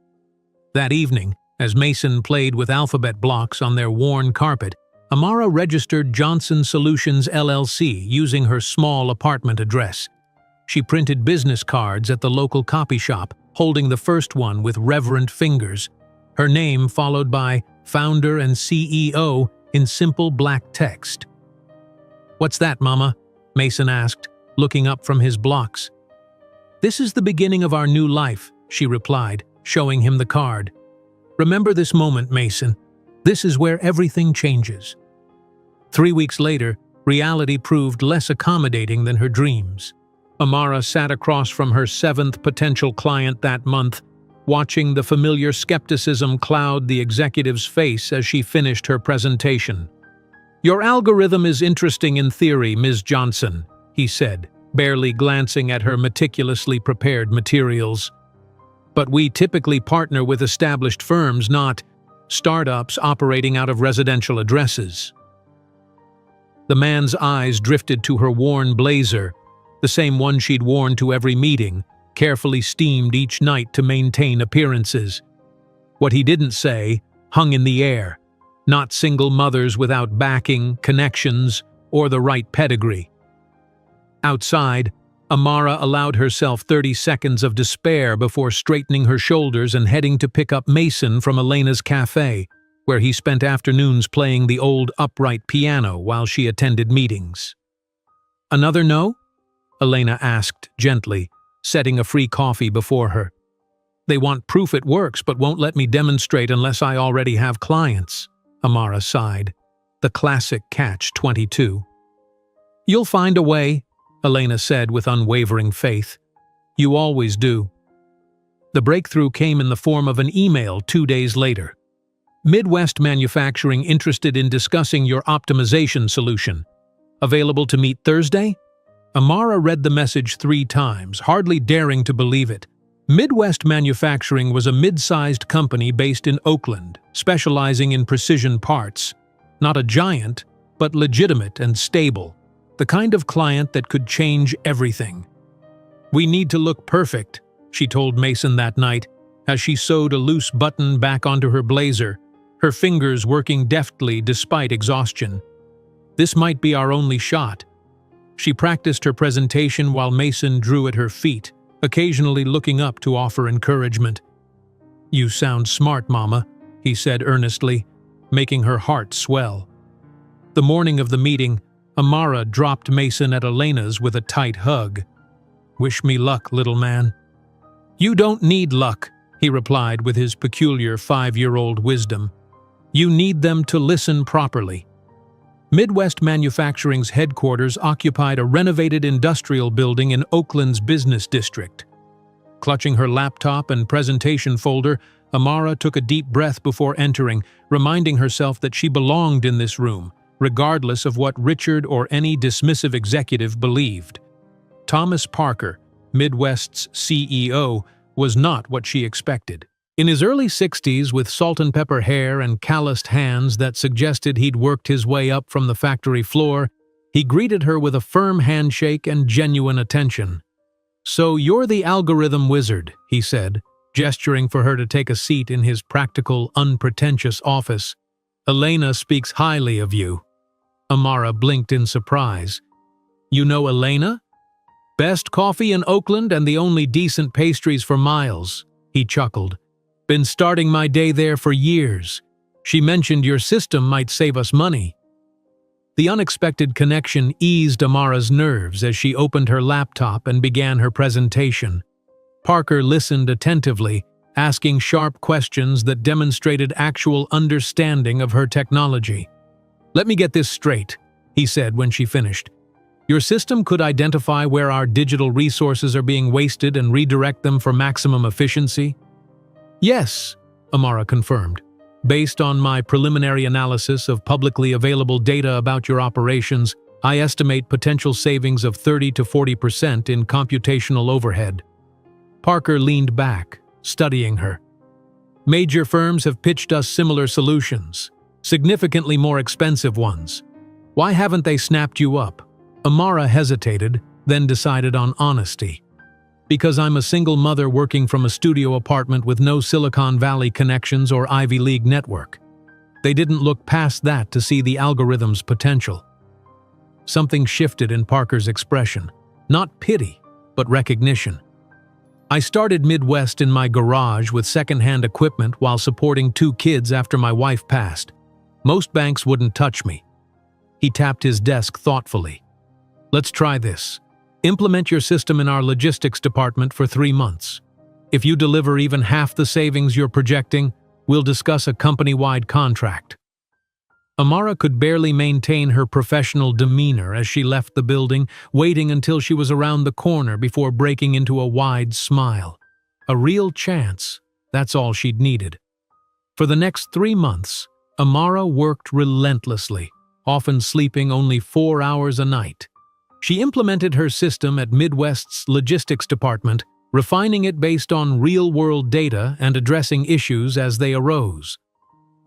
That evening, as Mason played with alphabet blocks on their worn carpet, Amara registered Johnson Solutions LLC using her small apartment address. She printed business cards at the local copy shop, holding the first one with reverent fingers, her name followed by founder and CEO in simple black text. "What's that, Mama?" Mason asked, looking up from his blocks. "This is the beginning of our new life," she replied, showing him the card. "Remember this moment, Mason. This is where everything changes." 3 weeks later, reality proved less accommodating than her dreams. Amara sat across from her 7th potential client that month, watching the familiar skepticism cloud the executive's face as she finished her presentation. "Your algorithm is interesting in theory, Ms. Johnson," he said, barely glancing at her meticulously prepared materials. "But we typically partner with established firms, not startups operating out of residential addresses." The man's eyes drifted to her worn blazer, the same one she'd worn to every meeting, carefully steamed each night to maintain appearances. What he didn't say hung in the air, not single mothers without backing, connections, or the right pedigree. Outside, Amara allowed herself 30 seconds of despair before straightening her shoulders and heading to pick up Mason from Elena's cafe, where he spent afternoons playing the old upright piano while she attended meetings. "Another no?" Elena asked gently, setting a free coffee before her. "They want proof it works but won't let me demonstrate unless I already have clients," Amara sighed. The classic catch-22. "You'll find a way," Elena said with unwavering faith. "You always do." The breakthrough came in the form of an email 2 days later. "Midwest Manufacturing interested in discussing your optimization solution. Available to meet Thursday?" Amara read the message 3 times, hardly daring to believe it. Midwest Manufacturing was a mid-sized company based in Oakland, specializing in precision parts. Not a giant, but legitimate and stable. The kind of client that could change everything. "We need to look perfect," she told Mason that night, as she sewed a loose button back onto her blazer, her fingers working deftly despite exhaustion. "This might be our only shot." She practiced her presentation while Mason drew at her feet, occasionally looking up to offer encouragement. "You sound smart, Mama," he said earnestly, making her heart swell. The morning of the meeting, Amara dropped Mason at Elena's with a tight hug. "Wish me luck, little man." "You don't need luck," he replied with his peculiar 5-year-old wisdom. "You need them to listen properly." Midwest Manufacturing's headquarters occupied a renovated industrial building in Oakland's business district. Clutching her laptop and presentation folder, Amara took a deep breath before entering, reminding herself that she belonged in this room, regardless of what Richard or any dismissive executive believed. Thomas Parker, Midwest's CEO, was not what she expected. In his early 60s, with salt-and-pepper hair and calloused hands that suggested he'd worked his way up from the factory floor, he greeted her with a firm handshake and genuine attention. "So you're the algorithm wizard," he said, gesturing for her to take a seat in his practical, unpretentious office. "Elena speaks highly of you." Amara blinked in surprise. "You know Elena?" "Best coffee in Oakland and the only decent pastries for miles," he chuckled. "Been starting my day there for years. She mentioned your system might save us money." The unexpected connection eased Amara's nerves as she opened her laptop and began her presentation. Parker listened attentively, asking sharp questions that demonstrated actual understanding of her technology. "Let me get this straight," he said when she finished. "Your system could identify where our digital resources are being wasted and redirect them for maximum efficiency?" "Yes," Amara confirmed. "Based on my preliminary analysis of publicly available data about your operations, I estimate potential savings of 30 to 40% in computational overhead." Parker leaned back, studying her. Major firms have pitched us similar solutions, significantly more expensive ones. Why haven't they snapped you up? Amara hesitated, then decided on honesty. Because I'm a single mother working from a studio apartment with no Silicon Valley connections or Ivy League network. They didn't look past that to see the algorithm's potential. Something shifted in Parker's expression. Not pity, but recognition. I started Midwest in my garage with secondhand equipment while supporting 2 kids after my wife passed. Most banks wouldn't touch me. He tapped his desk thoughtfully. Let's try this. Implement your system in our logistics department for 3 months. If you deliver even half the savings you're projecting, we'll discuss a company-wide contract. Amara could barely maintain her professional demeanor as she left the building, waiting until she was around the corner before breaking into a wide smile. A real chance, that's all she'd needed. For the next 3 months, Amara worked relentlessly, often sleeping only 4 hours a night. She implemented her system at Midwest's logistics department, refining it based on real-world data and addressing issues as they arose.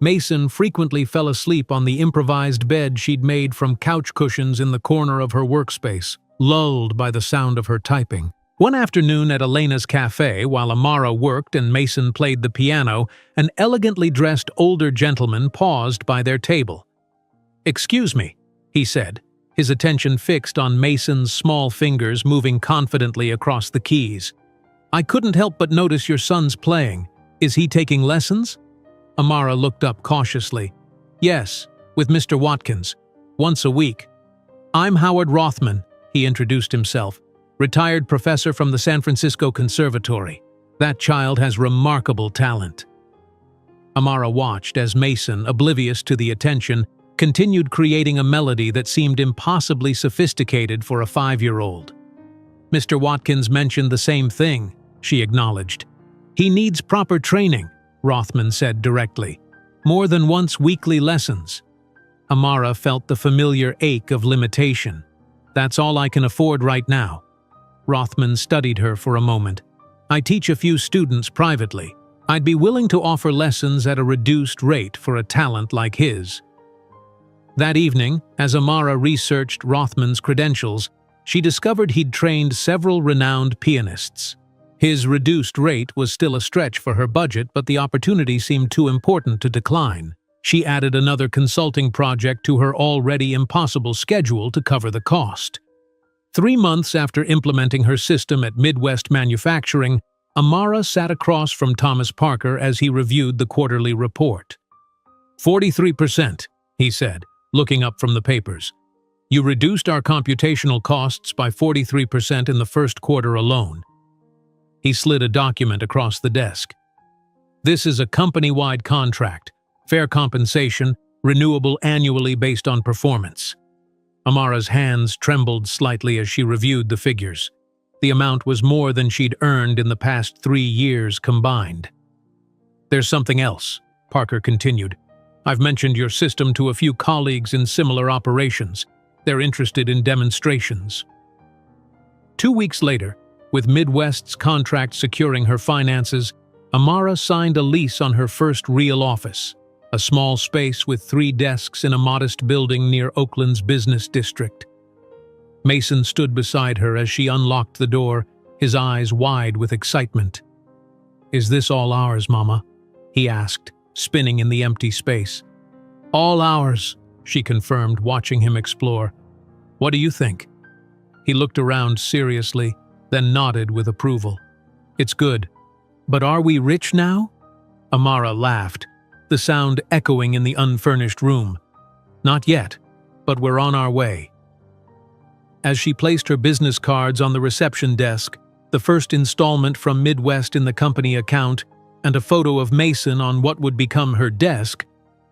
Mason frequently fell asleep on the improvised bed she'd made from couch cushions in the corner of her workspace, lulled by the sound of her typing. One afternoon at Elena's cafe, while Amara worked and Mason played the piano, an elegantly dressed older gentleman paused by their table. "Excuse me," he said, his attention fixed on Mason's small fingers moving confidently across the keys. "I couldn't help but notice your son's playing. Is he taking lessons?" Amara looked up cautiously. "Yes, with Mr. Watkins. Once a week." "I'm Howard Rothman," he introduced himself, "retired professor from the San Francisco Conservatory. That child has remarkable talent." Amara watched as Mason, oblivious to the attention, continued creating a melody that seemed impossibly sophisticated for a 5-year-old. "Mr. Watkins mentioned the same thing," she acknowledged. "He needs proper training," Rothman said directly. "More than once weekly lessons." Amara felt the familiar ache of limitation. "That's all I can afford right now." Rothman studied her for a moment. "I teach a few students privately. I'd be willing to offer lessons at a reduced rate for a talent like his." That evening, as Amara researched Rothman's credentials, she discovered he'd trained several renowned pianists. His reduced rate was still a stretch for her budget, but the opportunity seemed too important to decline. She added another consulting project to her already impossible schedule to cover the cost. 3 months after implementing her system at Midwest Manufacturing, Amara sat across from Thomas Parker as he reviewed the quarterly report. 43%, he said, looking up from the papers. "You reduced our computational costs by 43% in the first quarter alone." He slid a document across the desk. "This is a company-wide contract, fair compensation, renewable annually based on performance." Amara's hands trembled slightly as she reviewed the figures. The amount was more than she'd earned in the past 3 years combined. "There's something else," Parker continued. "I've mentioned your system to a few colleagues in similar operations. They're interested in demonstrations." 2 weeks later, with Midwest's contract securing her finances, Amara signed a lease on her first real office, a small space with 3 desks in a modest building near Oakland's business district. Mason stood beside her as she unlocked the door, his eyes wide with excitement. "Is this all ours, Mama?" he asked, spinning in the empty space. "All ours," she confirmed, watching him explore. "What do you think?" He looked around seriously, then nodded with approval. "It's good. But are we rich now?" Amara laughed, the sound echoing in the unfurnished room. "Not yet, but we're on our way." As she placed her business cards on the reception desk, the first installment from Midwest in the company account, and a photo of Mason on what would become her desk,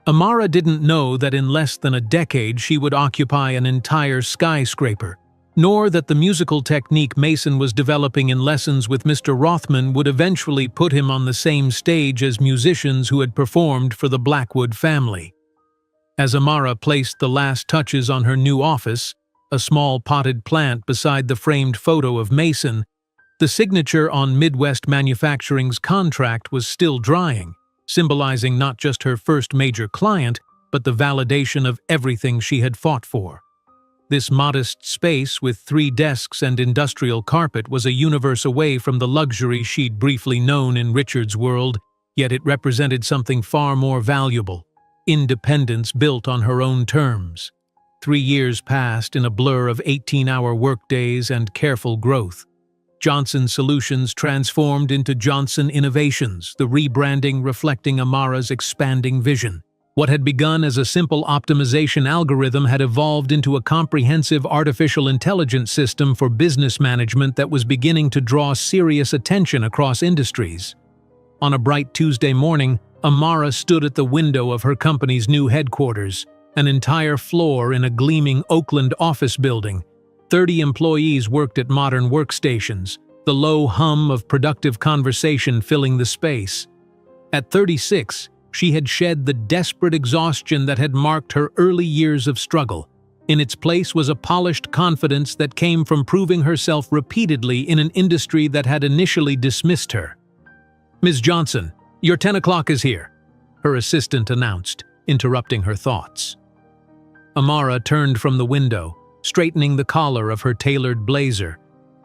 Amara didn't know that in less than a decade she would occupy an entire skyscraper, nor that the musical technique Mason was developing in lessons with Mr. Rothman would eventually put him on the same stage as musicians who had performed for the Blackwood family. As Amara placed the last touches on her new office, a small potted plant beside the framed photo of Mason, the signature on Midwest Manufacturing's contract was still drying. symbolizing not just her first major client, but the validation of everything she had fought for. This modest space with 3 desks and industrial carpet was a universe away from the luxury she'd briefly known in Richard's world, yet it represented something far more valuable: independence built on her own terms. 3 years passed in a blur of 18-hour workdays and careful growth. Johnson Solutions transformed into Johnson Innovations, the rebranding reflecting Amara's expanding vision. What had begun as a simple optimization algorithm had evolved into a comprehensive artificial intelligence system for business management that was beginning to draw serious attention across industries. On a bright Tuesday morning, Amara stood at the window of her company's new headquarters, an entire floor in a gleaming Oakland office building. 30 employees worked at modern workstations, the low hum of productive conversation filling the space. At 36, she had shed the desperate exhaustion that had marked her early years of struggle. In its place was a polished confidence that came from proving herself repeatedly in an industry that had initially dismissed her. "Ms. Johnson, your 10 o'clock is here," her assistant announced, interrupting her thoughts. Amara turned from the window, straightening the collar of her tailored blazer,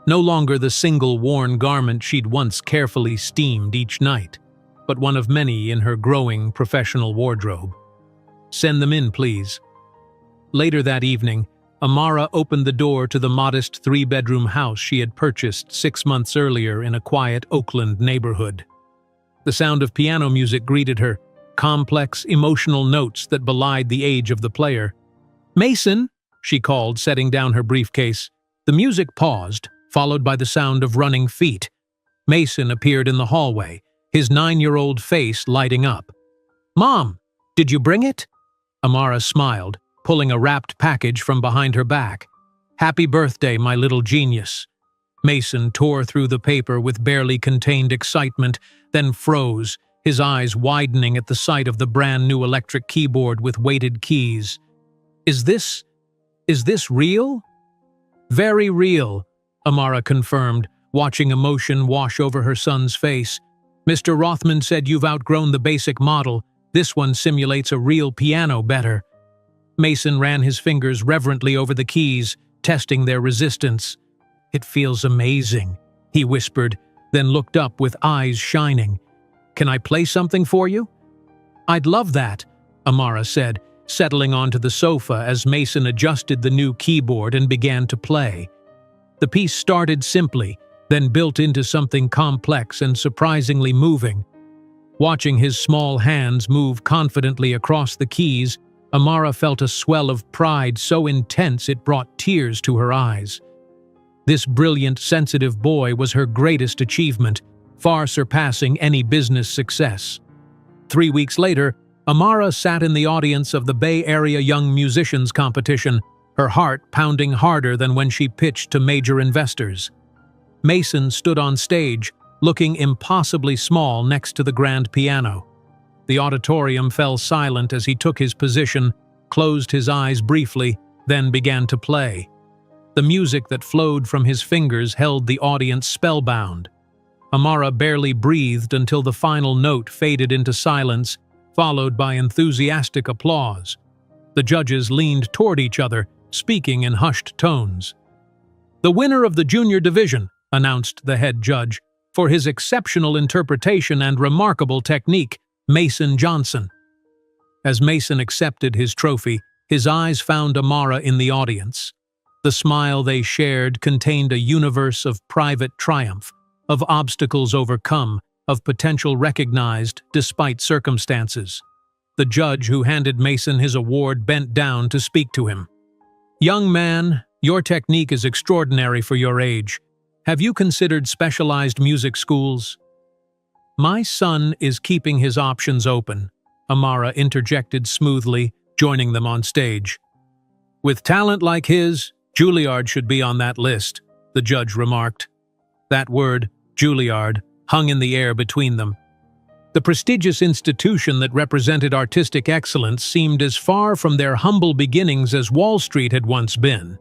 no longer the single worn garment she'd once carefully steamed each night, but one of many in her growing professional wardrobe. "Send them in, please." Later that evening, Amara opened the door to the modest 3-bedroom house she had purchased 6 months earlier in a quiet Oakland neighborhood. The sound of piano music greeted her, complex, emotional notes that belied the age of the player. "Mason," she called, setting down her briefcase. The music paused, followed by the sound of running feet. Mason appeared in the hallway, his 9-year-old face lighting up. "Mom, did you bring it?" Amara smiled, pulling a wrapped package from behind her back. "Happy birthday, my little genius." Mason tore through the paper with barely contained excitement, then froze, his eyes widening at the sight of the brand-new electric keyboard with weighted keys. Is this real?" "Very real," Amara confirmed, watching emotion wash over her son's face. "Mr. Rothman said you've outgrown the basic model. This one simulates a real piano better." Mason ran his fingers reverently over the keys, testing their resistance. "It feels amazing," he whispered, then looked up with eyes shining. "Can I play something for you?" "I'd love that," Amara said, settling onto the sofa as Mason adjusted the new keyboard and began to play. The piece started simply, then built into something complex and surprisingly moving. Watching his small hands move confidently across the keys, Amara felt a swell of pride so intense it brought tears to her eyes. This brilliant, sensitive boy was her greatest achievement, far surpassing any business success. 3 weeks later, Amara sat in the audience of the Bay Area Young Musicians Competition, her heart pounding harder than when she pitched to major investors. Mason stood on stage, looking impossibly small next to the grand piano. The auditorium fell silent as he took his position, closed his eyes briefly, then began to play. The music that flowed from his fingers held the audience spellbound. Amara barely breathed until the final note faded into silence, followed by enthusiastic applause. The judges leaned toward each other, speaking in hushed tones. "The winner of the junior division," announced the head judge, "for his exceptional interpretation and remarkable technique, Mason Johnson." As Mason accepted his trophy, his eyes found Amara in the audience. The smile they shared contained a universe of private triumph, of obstacles overcome, of potential recognized despite circumstances. The judge who handed Mason his award bent down to speak to him. "Young man, your technique is extraordinary for your age. Have you considered specialized music schools?" "My son is keeping his options open," Amara interjected smoothly, joining them on stage. "With talent like his, Juilliard should be on that list," the judge remarked. That word, Juilliard, hung in the air between them. The prestigious institution that represented artistic excellence seemed as far from their humble beginnings as Wall Street had once been.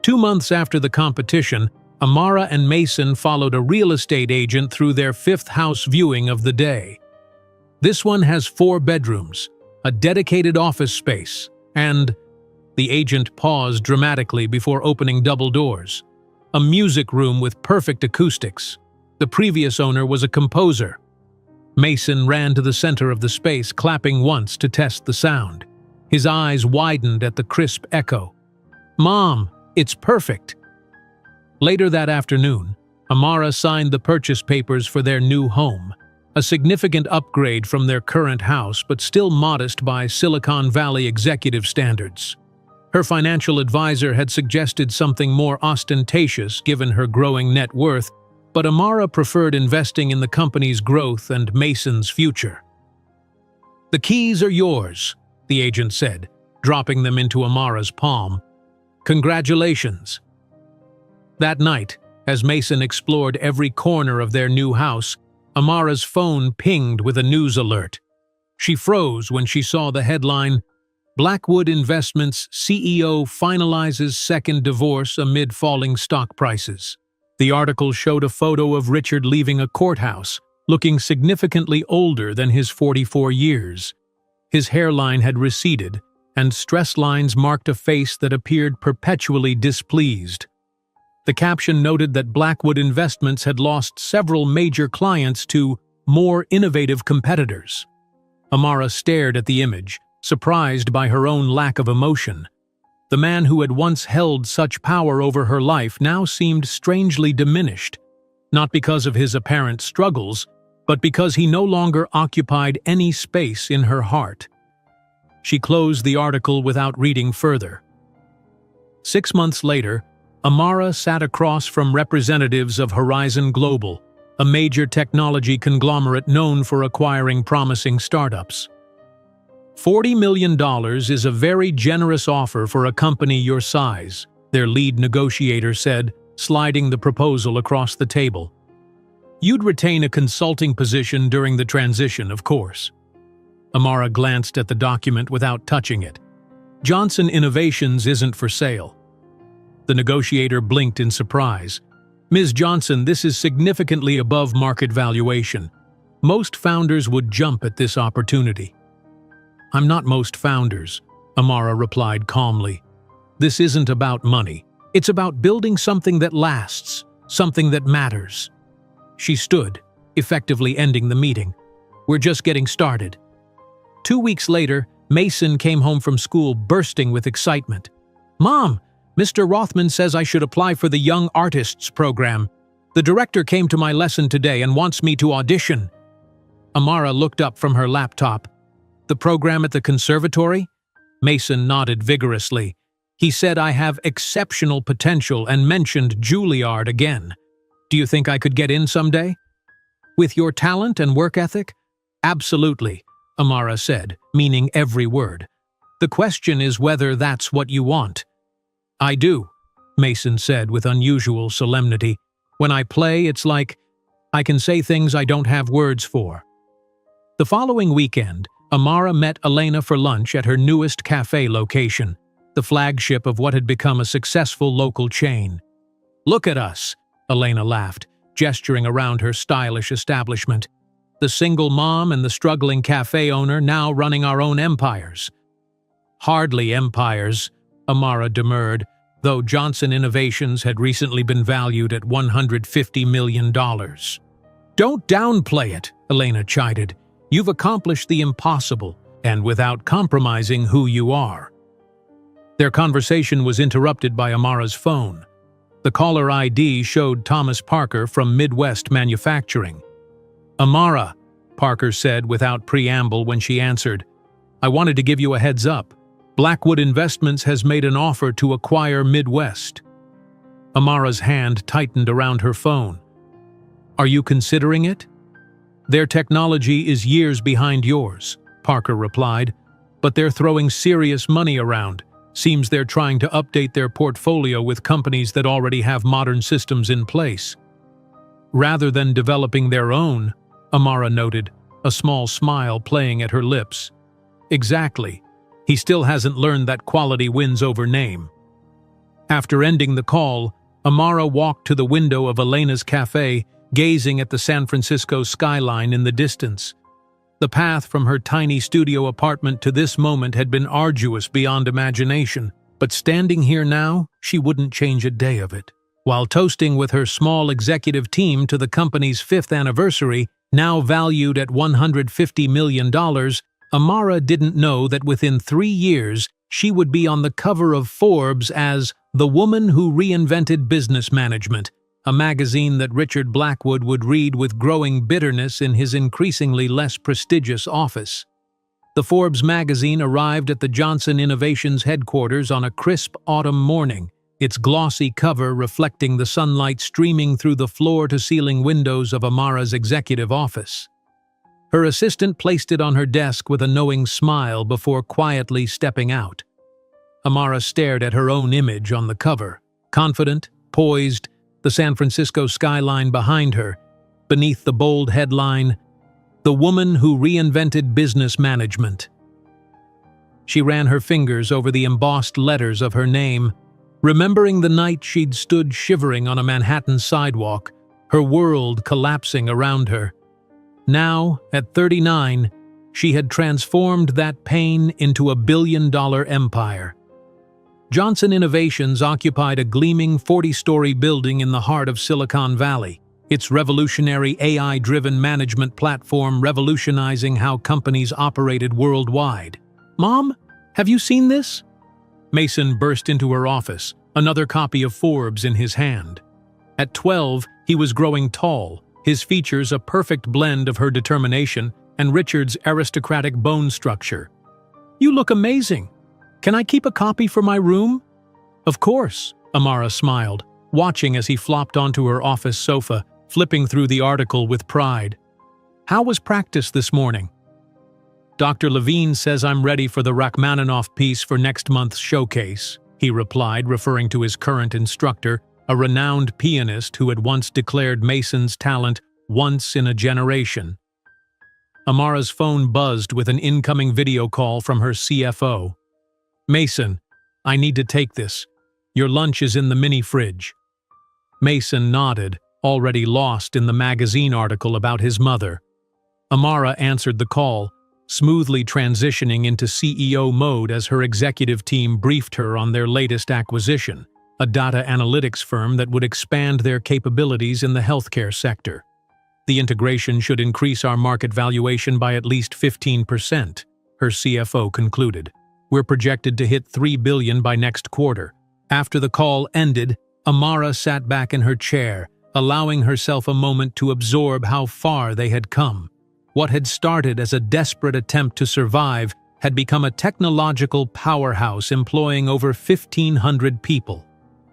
2 months after the competition, Amara and Mason followed a real estate agent through their 5th house viewing of the day. This one has 4 bedrooms, a dedicated office space, and—" the agent paused dramatically before opening double doors. "A music room with perfect acoustics. The previous owner was a composer." Mason ran to the center of the space, clapping once to test the sound. His eyes widened at the crisp echo. "Mom, it's perfect." Later that afternoon, Amara signed the purchase papers for their new home, a significant upgrade from their current house but still modest by Silicon Valley executive standards. Her financial advisor had suggested something more ostentatious given her growing net worth, but Amara preferred investing in the company's growth and Mason's future. "The keys are yours," the agent said, dropping them into Amara's palm. "Congratulations." That night, as Mason explored every corner of their new house, Amara's phone pinged with a news alert. She froze when she saw the headline, "Blackwood Investments CEO finalizes second divorce amid falling stock prices." The article showed a photo of Richard leaving a courthouse, looking significantly older than his 44 years. His hairline had receded, and stress lines marked a face that appeared perpetually displeased. The caption noted that Blackwood Investments had lost several major clients to more innovative competitors. Amara stared at the image, surprised by her own lack of emotion. The man who had once held such power over her life now seemed strangely diminished, not because of his apparent struggles, but because he no longer occupied any space in her heart. She closed the article without reading further. 6 months later, Amara sat across from representatives of Horizon Global, a major technology conglomerate known for acquiring promising startups. $40 million is a very generous offer for a company your size, their lead negotiator said, sliding the proposal across the table. "You'd retain a consulting position during the transition, of course." Amara glanced at the document without touching it. "Johnson Innovations isn't for sale." The negotiator blinked in surprise. "Ms. Johnson, this is significantly above market valuation. Most founders would jump at this opportunity." "I'm not most founders," Amara replied calmly. "This isn't about money. It's about building something that lasts, something that matters." She stood, effectively ending the meeting. "We're just getting started." 2 weeks later, Mason came home from school bursting with excitement. "Mom, Mr. Rothman says I should apply for the Young Artists program. The director came to my lesson today and wants me to audition." Amara looked up from her laptop. "The program at the conservatory?" Mason nodded vigorously. "He said I have exceptional potential and mentioned Juilliard again. Do you think I could get in someday?" "With your talent and work ethic?" "Absolutely," Amara said, meaning every word. "The question is whether that's what you want." "I do," Mason said with unusual solemnity. "When I play, it's like I can say things I don't have words for." The following weekend, Amara met Elena for lunch at her newest cafe location, the flagship of what had become a successful local chain. "Look at us," Elena laughed, gesturing around her stylish establishment. "The single mom and the struggling cafe owner now running our own empires." "Hardly empires," Amara demurred, though Johnson Innovations had recently been valued at $150 million. "Don't downplay it," Elena chided. "You've accomplished the impossible, and without compromising who you are." Their conversation was interrupted by Amara's phone. The caller ID showed Thomas Parker from Midwest Manufacturing. "Amara," Parker said without preamble when she answered, "I wanted to give you a heads up. Blackwood Investments has made an offer to acquire Midwest." Amara's hand tightened around her phone. "Are you considering it?" "Their technology is years behind yours," Parker replied, "but they're throwing serious money around. Seems they're trying to update their portfolio with companies that already have modern systems in place." "Rather than developing their own," Amara noted, a small smile playing at her lips. "Exactly. He still hasn't learned that quality wins over name." After ending the call, Amara walked to the window of Elena's cafe, gazing at the San Francisco skyline in the distance. The path from her tiny studio apartment to this moment had been arduous beyond imagination, but standing here now, she wouldn't change a day of it. While toasting with her small executive team to the company's 5th anniversary, now valued at $150 million, Amara didn't know that within 3 years, she would be on the cover of Forbes as the woman who reinvented business management, a magazine that Richard Blackwood would read with growing bitterness in his increasingly less prestigious office. The Forbes magazine arrived at the Johnson Innovations headquarters on a crisp autumn morning, its glossy cover reflecting the sunlight streaming through the floor-to-ceiling windows of Amara's executive office. Her assistant placed it on her desk with a knowing smile before quietly stepping out. Amara stared at her own image on the cover, confident, poised, the San Francisco skyline behind her. Beneath the bold headline, "The Woman Who Reinvented Business Management." She ran her fingers over the embossed letters of her name, remembering the night she'd stood shivering on a Manhattan sidewalk, her world collapsing around her. Now, at 39, she had transformed that pain into a billion-dollar empire. Johnson Innovations occupied a gleaming 40-story building in the heart of Silicon Valley, its revolutionary AI-driven management platform revolutionizing how companies operated worldwide. "Mom, have you seen this?" Mason burst into her office, another copy of Forbes in his hand. At 12, he was growing tall, his features a perfect blend of her determination and Richard's aristocratic bone structure. "You look amazing. Can I keep a copy for my room?" "Of course," Amara smiled, watching as he flopped onto her office sofa, flipping through the article with pride. "How was practice this morning?" "Dr. Levine says I'm ready for the Rachmaninoff piece for next month's showcase," he replied, referring to his current instructor, a renowned pianist who had once declared Mason's talent once in a generation. Amara's phone buzzed with an incoming video call from her CFO. "Mason, I need to take this. Your lunch is in the mini fridge." Mason nodded, already lost in the magazine article about his mother. Amara answered the call, smoothly transitioning into CEO mode as her executive team briefed her on their latest acquisition, a data analytics firm that would expand their capabilities in the healthcare sector. "The integration should increase our market valuation by at least 15%, her CFO concluded. "We're projected to hit $3 billion by next quarter." After the call ended, Amara sat back in her chair, allowing herself a moment to absorb how far they had come. What had started as a desperate attempt to survive had become a technological powerhouse employing over 1,500 people.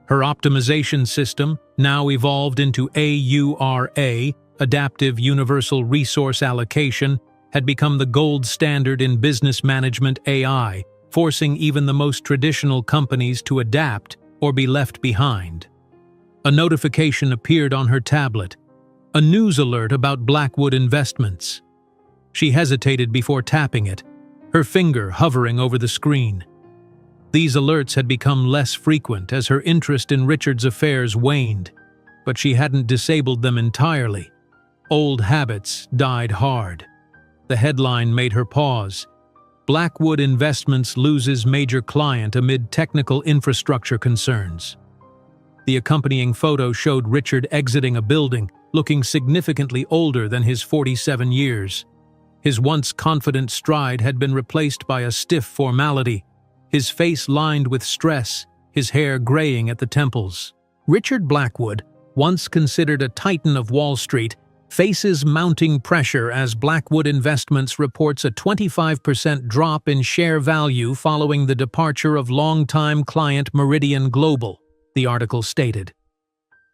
Her optimization system, now evolved into AURA, Adaptive Universal Resource Allocation, had become the gold standard in business management AI, forcing even the most traditional companies to adapt or be left behind. A notification appeared on her tablet, a news alert about Blackwood Investments. She hesitated before tapping it, her finger hovering over the screen. These alerts had become less frequent as her interest in Richard's affairs waned, but she hadn't disabled them entirely. Old habits died hard. The headline made her pause. Blackwood Investments loses major client amid technical infrastructure concerns. The accompanying photo showed Richard exiting a building, looking significantly older than his 47 years. His once confident stride had been replaced by a stiff formality, his face lined with stress, his hair graying at the temples. Richard Blackwood, once considered a titan of Wall Street, faces mounting pressure as Blackwood Investments reports a 25% drop in share value following the departure of longtime client Meridian Global, the article stated.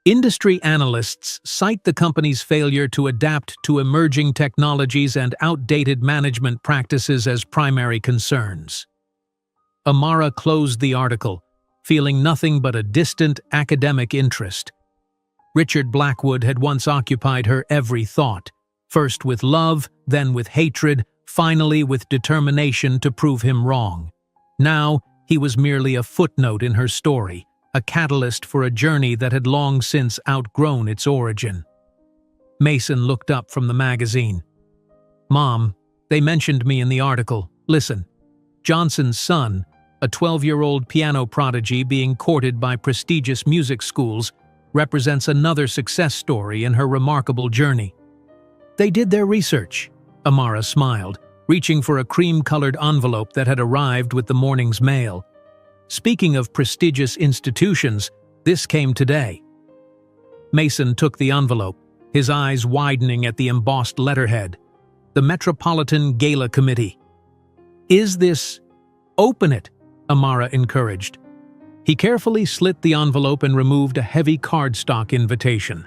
Industry analysts cite the company's failure to adapt to emerging technologies and outdated management practices as primary concerns. Amara closed the article, feeling nothing but a distant academic interest. Richard Blackwood had once occupied her every thought, first with love, then with hatred, finally with determination to prove him wrong. Now, he was merely a footnote in her story, a catalyst for a journey that had long since outgrown its origin. Mason looked up from the magazine. "Mom, They mentioned me in the article. Listen, Johnson's son, a 12-year-old piano prodigy being courted by prestigious music schools, represents another success story in her remarkable journey. They did their research, Amara smiled, reaching for a cream-colored envelope that had arrived with the morning's mail. Speaking of prestigious institutions, this came today. Mason took the envelope, his eyes widening at the embossed letterhead. The Metropolitan Gala Committee. Is this... Open it, Amara encouraged. He carefully slit the envelope and removed a heavy cardstock invitation.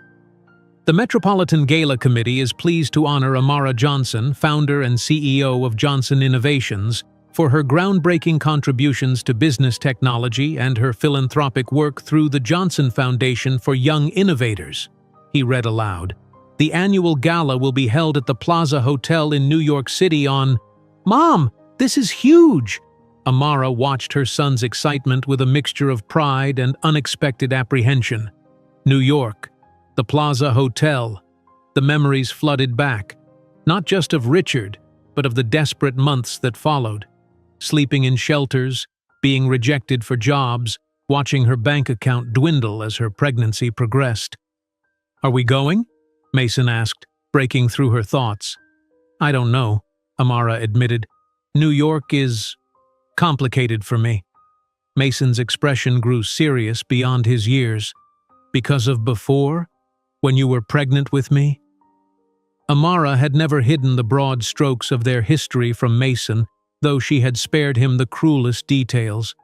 The Metropolitan Gala Committee is pleased to honor Amara Johnson, founder and CEO of Johnson Innovations, for her groundbreaking contributions to business technology and her philanthropic work through the Johnson Foundation for Young Innovators, he read aloud. The annual gala will be held at the Plaza Hotel in New York City on... Mom, this is huge! Amara watched her son's excitement with a mixture of pride and unexpected apprehension. New York, the Plaza Hotel. The memories flooded back, not just of Richard, but of the desperate months that followed. Sleeping in shelters, being rejected for jobs, watching her bank account dwindle as her pregnancy progressed. Are we going? Mason asked, breaking through her thoughts. I don't know, Amara admitted. New York is complicated for me. Mason's expression grew serious beyond his years. Because of before, when you were pregnant with me? Amara had never hidden the broad strokes of their history from Mason, though she had spared him the cruelest details.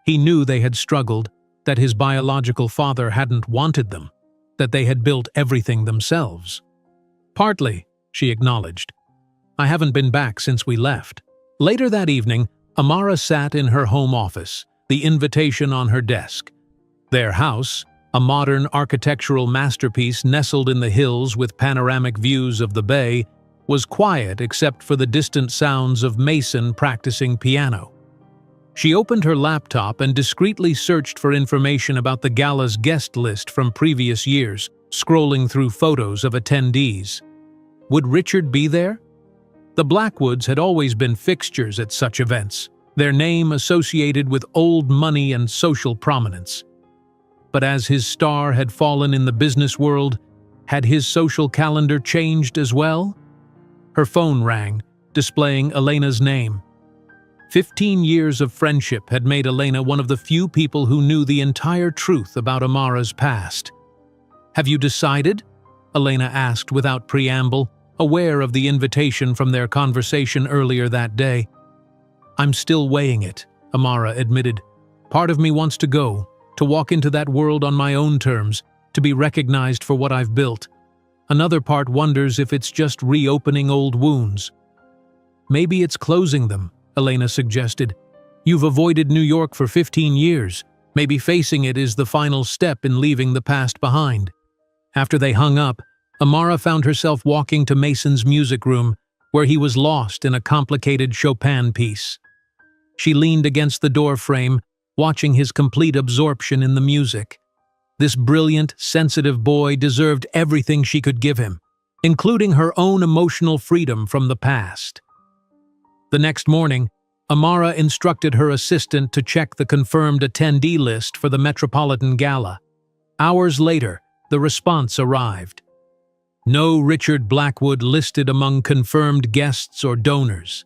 He knew they had struggled, that his biological father hadn't wanted them, that they had built everything themselves. Partly, she acknowledged. I haven't been back since we left. Later that evening, Amara sat in her home office, the invitation on her desk. Their house, a modern architectural masterpiece nestled in the hills with panoramic views of the bay, was quiet except for the distant sounds of Mason practicing piano. She opened her laptop and discreetly searched for information about the gala's guest list from previous years, scrolling through photos of attendees. Would Richard be there? The Blackwoods had always been fixtures at such events, their name associated with old money and social prominence. But as his star had fallen in the business world, had his social calendar changed as well? Her phone rang, displaying Elena's name. 15 years of friendship had made Elena one of the few people who knew the entire truth about Amara's past. Have you decided? Elena asked without preamble, aware of the invitation from their conversation earlier that day. I'm still weighing it, Amara admitted. Part of me wants to go, to walk into that world on my own terms, to be recognized for what I've built. Another part wonders if it's just reopening old wounds. Maybe it's closing them, Elena suggested. You've avoided New York for 15 years. Maybe facing it is the final step in leaving the past behind. After they hung up, Amara found herself walking to Mason's music room, where he was lost in a complicated Chopin piece. She leaned against the door frame, watching his complete absorption in the music. This brilliant, sensitive boy deserved everything she could give him, including her own emotional freedom from the past. The next morning, Amara instructed her assistant to check the confirmed attendee list for the Metropolitan Gala. Hours later, the response arrived. No Richard Blackwood listed among confirmed guests or donors.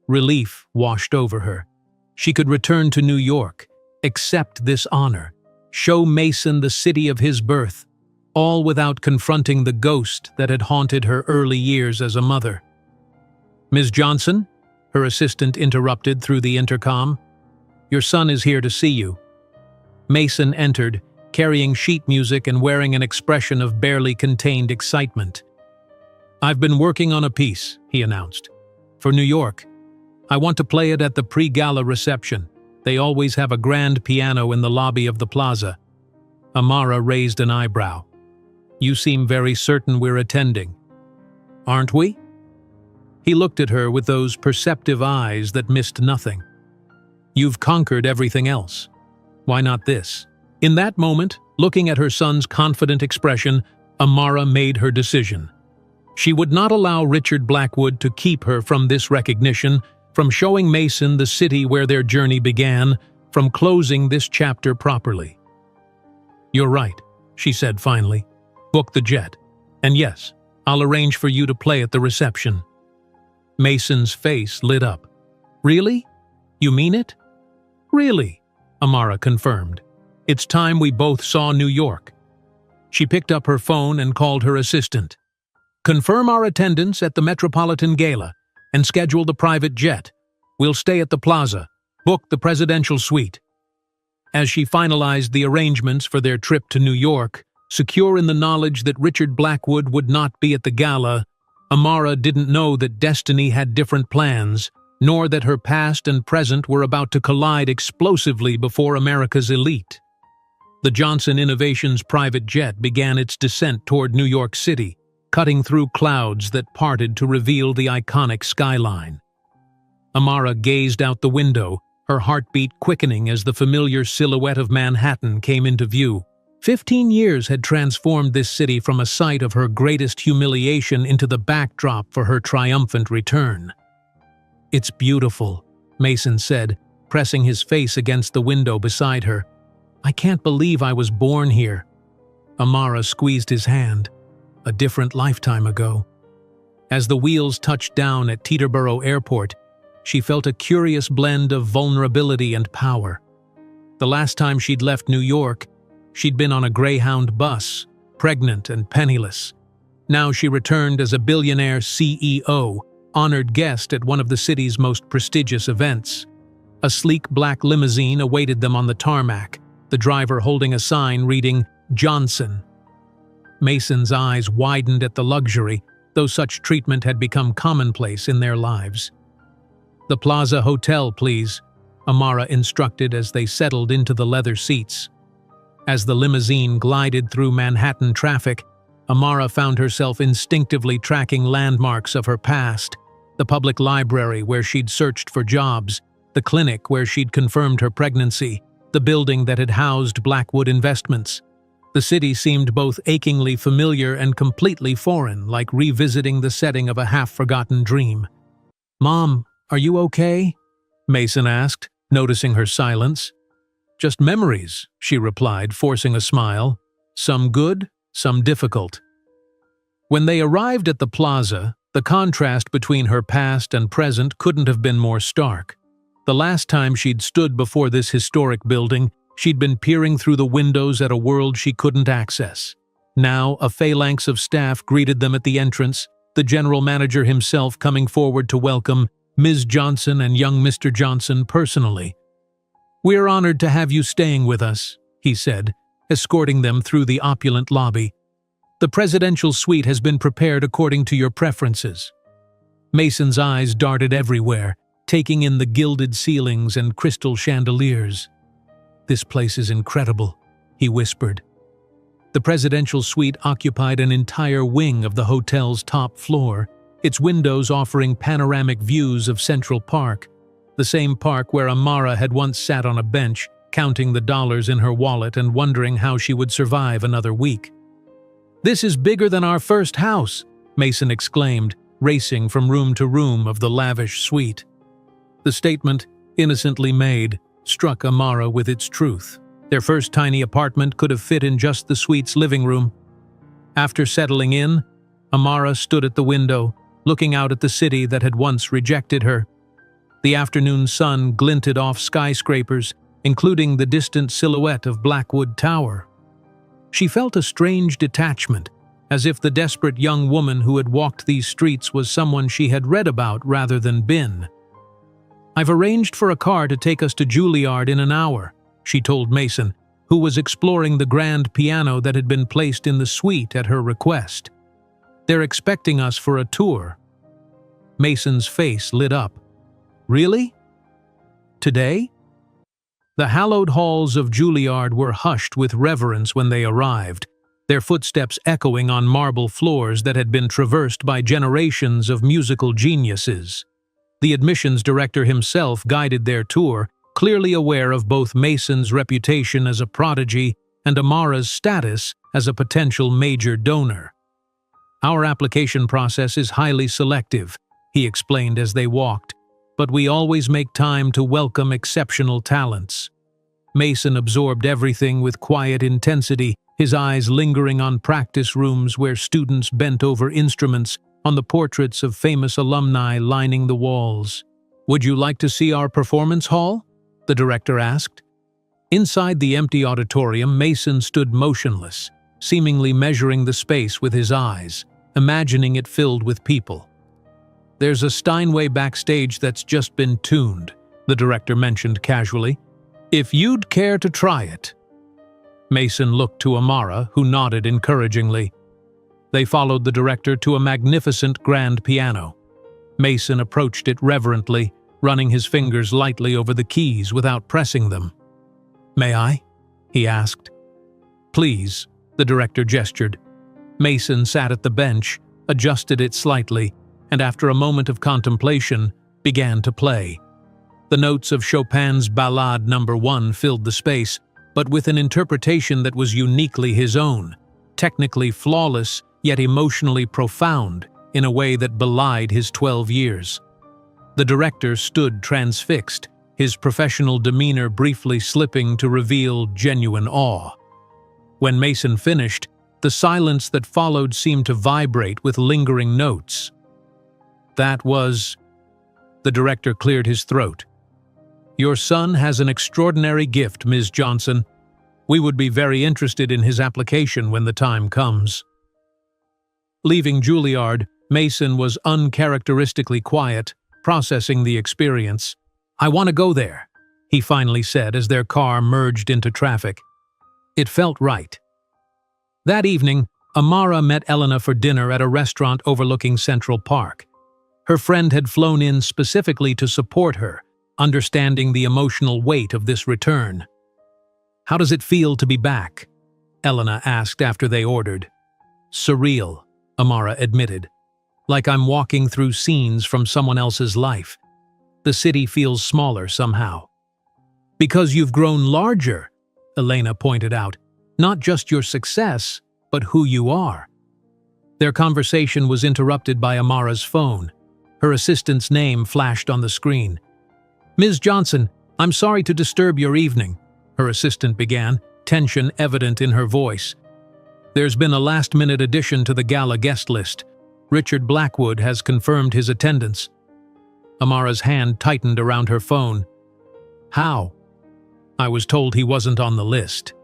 Relief washed over her. She could return to New York, accept this honor, show Mason the city of his birth, all without confronting the ghost that had haunted her early years as a mother. Ms. Johnson, her assistant interrupted through the intercom. Your son is here to see you. Mason entered, carrying sheet music and wearing an expression of barely contained excitement. I've been working on a piece, he announced. For New York. I want to play it at the pre-gala reception. They always have a grand piano in the lobby of the plaza. Amara raised an eyebrow. You seem very certain we're attending. Aren't we? He looked at her with those perceptive eyes that missed nothing. You've conquered everything else. Why not this? In that moment, looking at her son's confident expression, Amara made her decision. She would not allow Richard Blackwood to keep her from this recognition, from showing Mason the city where their journey began, from closing this chapter properly. "You're right," she said finally. "Book the jet. And yes, I'll arrange for you to play at the reception." Mason's face lit up. "Really? You mean it?" "Really," Amara confirmed. "It's time we both saw New York." She picked up her phone and called her assistant. "Confirm our attendance at the Metropolitan Gala and schedule the private jet. We'll stay at the plaza. Book the presidential suite." As she finalized the arrangements for their trip to New York, secure in the knowledge that Richard Blackwood would not be at the gala, Amara didn't know that destiny had different plans, nor that her past and present were about to collide explosively before America's elite. The Johnson Innovations private jet began its descent toward New York City, cutting through clouds that parted to reveal the iconic skyline. Amara gazed out the window, her heartbeat quickening as the familiar silhouette of Manhattan came into view. 15 years had transformed this city from a site of her greatest humiliation into the backdrop for her triumphant return. "It's beautiful," Mason said, pressing his face against the window beside her. "I can't believe I was born here." Amara squeezed his hand. A different lifetime ago. As the wheels touched down at Teterboro Airport, she felt a curious blend of vulnerability and power. The last time she'd left New York, she'd been on a Greyhound bus, pregnant and penniless. Now she returned as a billionaire CEO, honored guest at one of the city's most prestigious events. A sleek black limousine awaited them on the tarmac, the driver holding a sign reading, "Johnson." Mason's eyes widened at the luxury, though such treatment had become commonplace in their lives. "The Plaza Hotel, please," Amara instructed as they settled into the leather seats. As the limousine glided through Manhattan traffic, Amara found herself instinctively tracking landmarks of her past: the public library where she'd searched for jobs, the clinic where she'd confirmed her pregnancy, the building that had housed Blackwood Investments. The city seemed both achingly familiar and completely foreign, like revisiting the setting of a half-forgotten dream. "Mom, are you okay?" Mason asked, noticing her silence. "Just memories," she replied, forcing a smile. "Some good, some difficult." When they arrived at the plaza, the contrast between her past and present couldn't have been more stark. The last time she'd stood before this historic building, she'd been peering through the windows at a world she couldn't access. Now, a phalanx of staff greeted them at the entrance, the general manager himself coming forward to welcome Ms. Johnson and young Mr. Johnson personally. "We're honored to have you staying with us," he said, escorting them through the opulent lobby. "The presidential suite has been prepared according to your preferences." Mason's eyes darted everywhere, taking in the gilded ceilings and crystal chandeliers. "This place is incredible," he whispered. The presidential suite occupied an entire wing of the hotel's top floor, its windows offering panoramic views of Central Park, the same park where Amara had once sat on a bench, counting the dollars in her wallet and wondering how she would survive another week. "This is bigger than our first house," Mason exclaimed, racing from room to room of the lavish suite. The statement, innocently made, struck Amara with its truth. Their first tiny apartment could have fit in just the suite's living room. After settling in, Amara stood at the window, looking out at the city that had once rejected her. The afternoon sun glinted off skyscrapers, including the distant silhouette of Blackwood Tower. She felt a strange detachment, as if the desperate young woman who had walked these streets was someone she had read about rather than been. "I've arranged for a car to take us to Juilliard in an hour," she told Mason, who was exploring the grand piano that had been placed in the suite at her request. "They're expecting us for a tour." Mason's face lit up. "Really? Today?" The hallowed halls of Juilliard were hushed with reverence when they arrived, their footsteps echoing on marble floors that had been traversed by generations of musical geniuses. The admissions director himself guided their tour, clearly aware of both Mason's reputation as a prodigy and Amara's status as a potential major donor. Our application process is highly selective, he explained as they walked, but we always make time to welcome exceptional talents. Mason absorbed everything with quiet intensity, his eyes lingering on practice rooms where students bent over instruments, on the portraits of famous alumni lining the walls. "Would you like to see our performance hall?" the director asked. Inside the empty auditorium, Mason stood motionless, seemingly measuring the space with his eyes, imagining it filled with people. "There's a Steinway backstage that's just been tuned," the director mentioned casually. "If you'd care to try it." Mason looked to Amara, who nodded encouragingly. They followed the director to a magnificent grand piano. Mason approached it reverently, running his fingers lightly over the keys without pressing them. "May I?" he asked. "Please," the director gestured. Mason sat at the bench, adjusted it slightly, and after a moment of contemplation, began to play. The notes of Chopin's Ballade No. 1 filled the space, but with an interpretation that was uniquely his own, technically flawless, yet emotionally profound, in a way that belied his 12 years. The director stood transfixed, his professional demeanor briefly slipping to reveal genuine awe. When Mason finished, the silence that followed seemed to vibrate with lingering notes. "That was..." The director cleared his throat. "Your son has an extraordinary gift, Ms. Johnson. We would be very interested in his application when the time comes." Leaving Juilliard, Mason was uncharacteristically quiet, processing the experience. "I want to go there," he finally said as their car merged into traffic. It felt right. That evening, Amara met Elena for dinner at a restaurant overlooking Central Park. Her friend had flown in specifically to support her, understanding the emotional weight of this return. "How does it feel to be back?" Elena asked after they ordered. "Surreal," Amara admitted. "Like I'm walking through scenes from someone else's life. The city feels smaller somehow." "Because you've grown larger," Elena pointed out. "Not just your success, but who you are." Their conversation was interrupted by Amara's phone. Her assistant's name flashed on the screen. "Ms. Johnson, I'm sorry to disturb your evening," her assistant began, tension evident in her voice. "There's been a last-minute addition to the gala guest list. Richard Blackwood has confirmed his attendance." Amara's hand tightened around her phone. "How?" "I was told he wasn't on the list."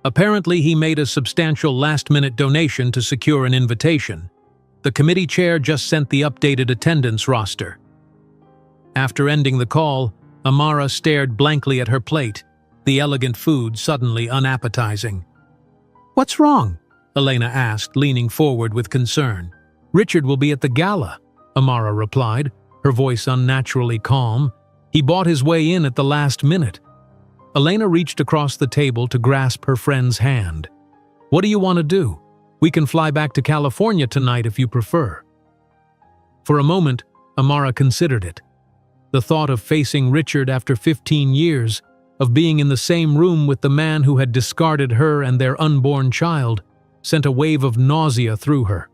Apparently, he made a substantial last-minute donation to secure an invitation. The committee chair just sent the updated attendance roster. After ending the call, Amara stared blankly at her plate, the elegant food suddenly unappetizing. "What's wrong?" Elena asked, leaning forward with concern. "Richard will be at the gala," Amara replied, her voice unnaturally calm. "He bought his way in at the last minute." Elena reached across the table to grasp her friend's hand. "What do you want to do? We can fly back to California tonight if you prefer." For a moment, Amara considered it. The thought of facing Richard after 15 years, of being in the same room with the man who had discarded her and their unborn child, sent a wave of nausea through her.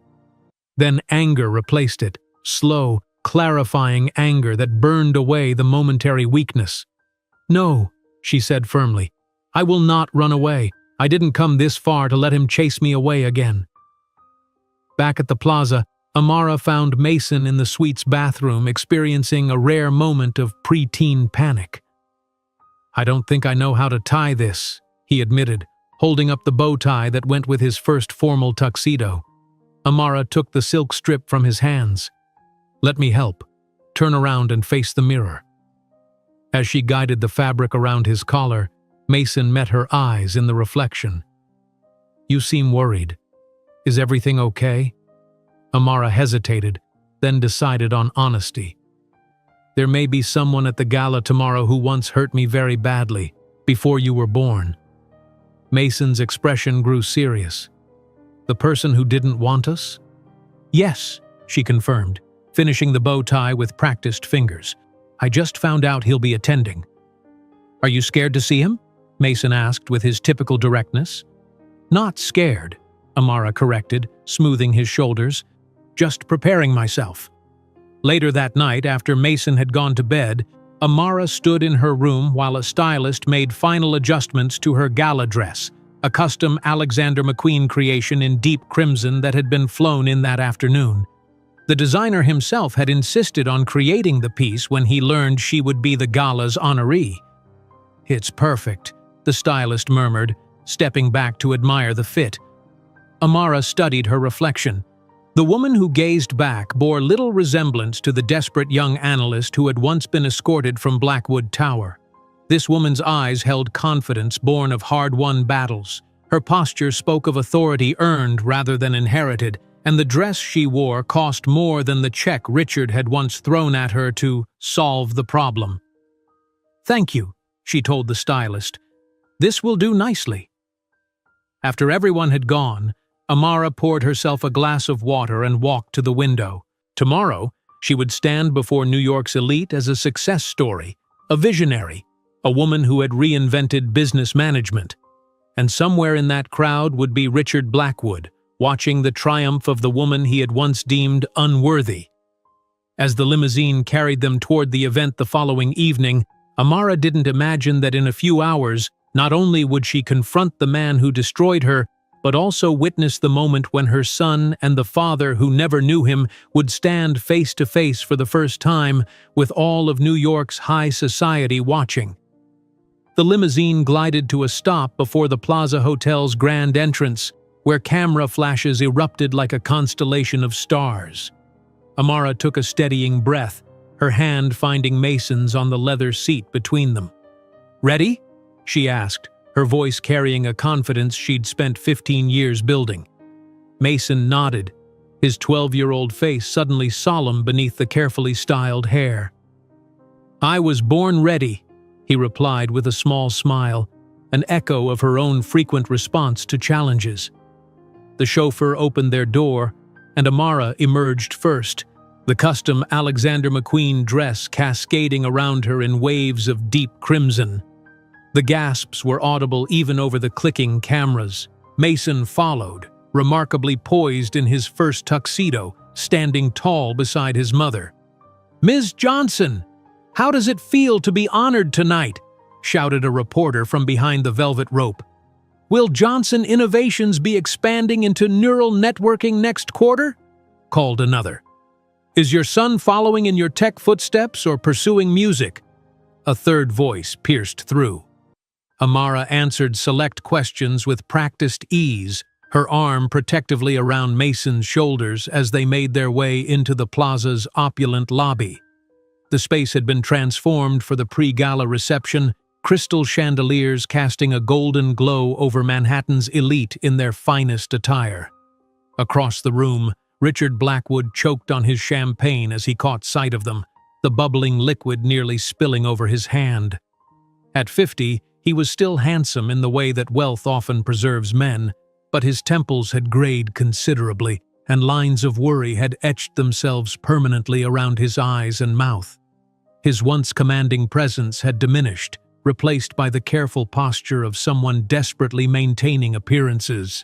Then anger replaced it, slow, clarifying anger that burned away the momentary weakness. "No," she said firmly. "I will not run away. I didn't come this far to let him chase me away again." Back at the plaza, Amara found Mason in the suite's bathroom experiencing a rare moment of preteen panic. "I don't think I know how to tie this," he admitted, holding up the bow tie that went with his first formal tuxedo. Amara took the silk strip from his hands. "Let me help. Turn around and face the mirror." As she guided the fabric around his collar, Mason met her eyes in the reflection. "You seem worried. Is everything okay?" Amara hesitated, then decided on honesty. "There may be someone at the gala tomorrow who once hurt me very badly, before you were born." Mason's expression grew serious. "The person who didn't want us?" "Yes," she confirmed, finishing the bow tie with practiced fingers. "I just found out he'll be attending." "Are you scared to see him?" Mason asked with his typical directness. "Not scared," Amara corrected, smoothing his shoulders. "Just preparing myself." Later that night, after Mason had gone to bed, Amara stood in her room while a stylist made final adjustments to her gala dress, a custom Alexander McQueen creation in deep crimson that had been flown in that afternoon. The designer himself had insisted on creating the piece when he learned she would be the gala's honoree. "It's perfect," the stylist murmured, stepping back to admire the fit. Amara studied her reflection. The woman who gazed back bore little resemblance to the desperate young analyst who had once been escorted from Blackwood Tower. This woman's eyes held confidence born of hard-won battles. Her posture spoke of authority earned rather than inherited, and the dress she wore cost more than the check Richard had once thrown at her to solve the problem. "Thank you," she told the stylist. "This will do nicely." After everyone had gone, Amara poured herself a glass of water and walked to the window. Tomorrow, she would stand before New York's elite as a success story, a visionary, a woman who had reinvented business management. And somewhere in that crowd would be Richard Blackwood, watching the triumph of the woman he had once deemed unworthy. As the limousine carried them toward the event the following evening, Amara didn't imagine that in a few hours, not only would she confront the man who destroyed her, but also witness the moment when her son and the father who never knew him would stand face to face for the first time, with all of New York's high society watching. The limousine glided to a stop before the Plaza Hotel's grand entrance, where camera flashes erupted like a constellation of stars. Amara took a steadying breath, her hand finding Mason's on the leather seat between them. "Ready?" she asked, her voice carrying a confidence she'd spent 15 years building. Mason nodded, his 12-year-old face suddenly solemn beneath the carefully styled hair. "I was born ready," he replied with a small smile, an echo of her own frequent response to challenges. The chauffeur opened their door, and Amara emerged first, the custom Alexander McQueen dress cascading around her in waves of deep crimson. The gasps were audible even over the clicking cameras. Mason followed, remarkably poised in his first tuxedo, standing tall beside his mother. "Ms. Johnson, how does it feel to be honored tonight?" shouted a reporter from behind the velvet rope. "Will Johnson Innovations be expanding into neural networking next quarter?" called another. "Is your son following in your tech footsteps or pursuing music?" A third voice pierced through. Amara answered select questions with practiced ease, her arm protectively around Mason's shoulders as they made their way into the plaza's opulent lobby. The space had been transformed for the pre-gala reception, crystal chandeliers casting a golden glow over Manhattan's elite in their finest attire. Across the room, Richard Blackwood choked on his champagne as he caught sight of them, the bubbling liquid nearly spilling over his hand. At 50, he was still handsome in the way that wealth often preserves men, but his temples had grayed considerably, and lines of worry had etched themselves permanently around his eyes and mouth. His once commanding presence had diminished, replaced by the careful posture of someone desperately maintaining appearances.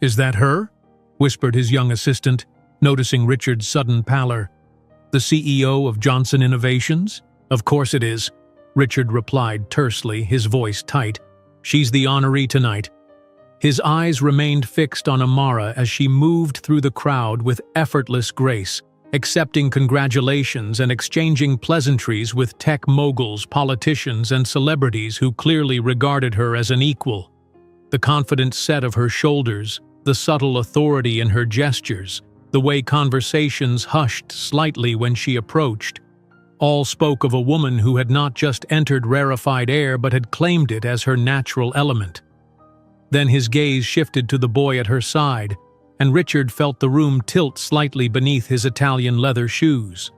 "Is that her?" whispered his young assistant, noticing Richard's sudden pallor. "The CEO of Johnson Innovations?" "Of course it is," Richard replied tersely, his voice tight. "She's the honoree tonight." His eyes remained fixed on Amara as she moved through the crowd with effortless grace, accepting congratulations and exchanging pleasantries with tech moguls, politicians, and celebrities who clearly regarded her as an equal. The confident set of her shoulders, the subtle authority in her gestures, the way conversations hushed slightly when she approached, all spoke of a woman who had not just entered rarefied air but had claimed it as her natural element. Then his gaze shifted to the boy at her side, and Richard felt the room tilt slightly beneath his Italian leather shoes.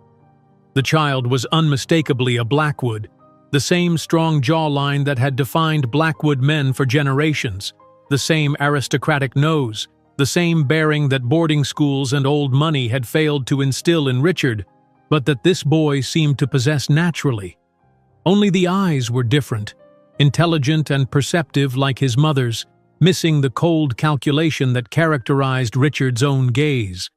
The child was unmistakably a Blackwood, the same strong jawline that had defined Blackwood men for generations, the same aristocratic nose, the same bearing that boarding schools and old money had failed to instill in Richard, but that this boy seemed to possess naturally. Only the eyes were different, intelligent and perceptive like his mother's, missing the cold calculation that characterized Richard's own gaze.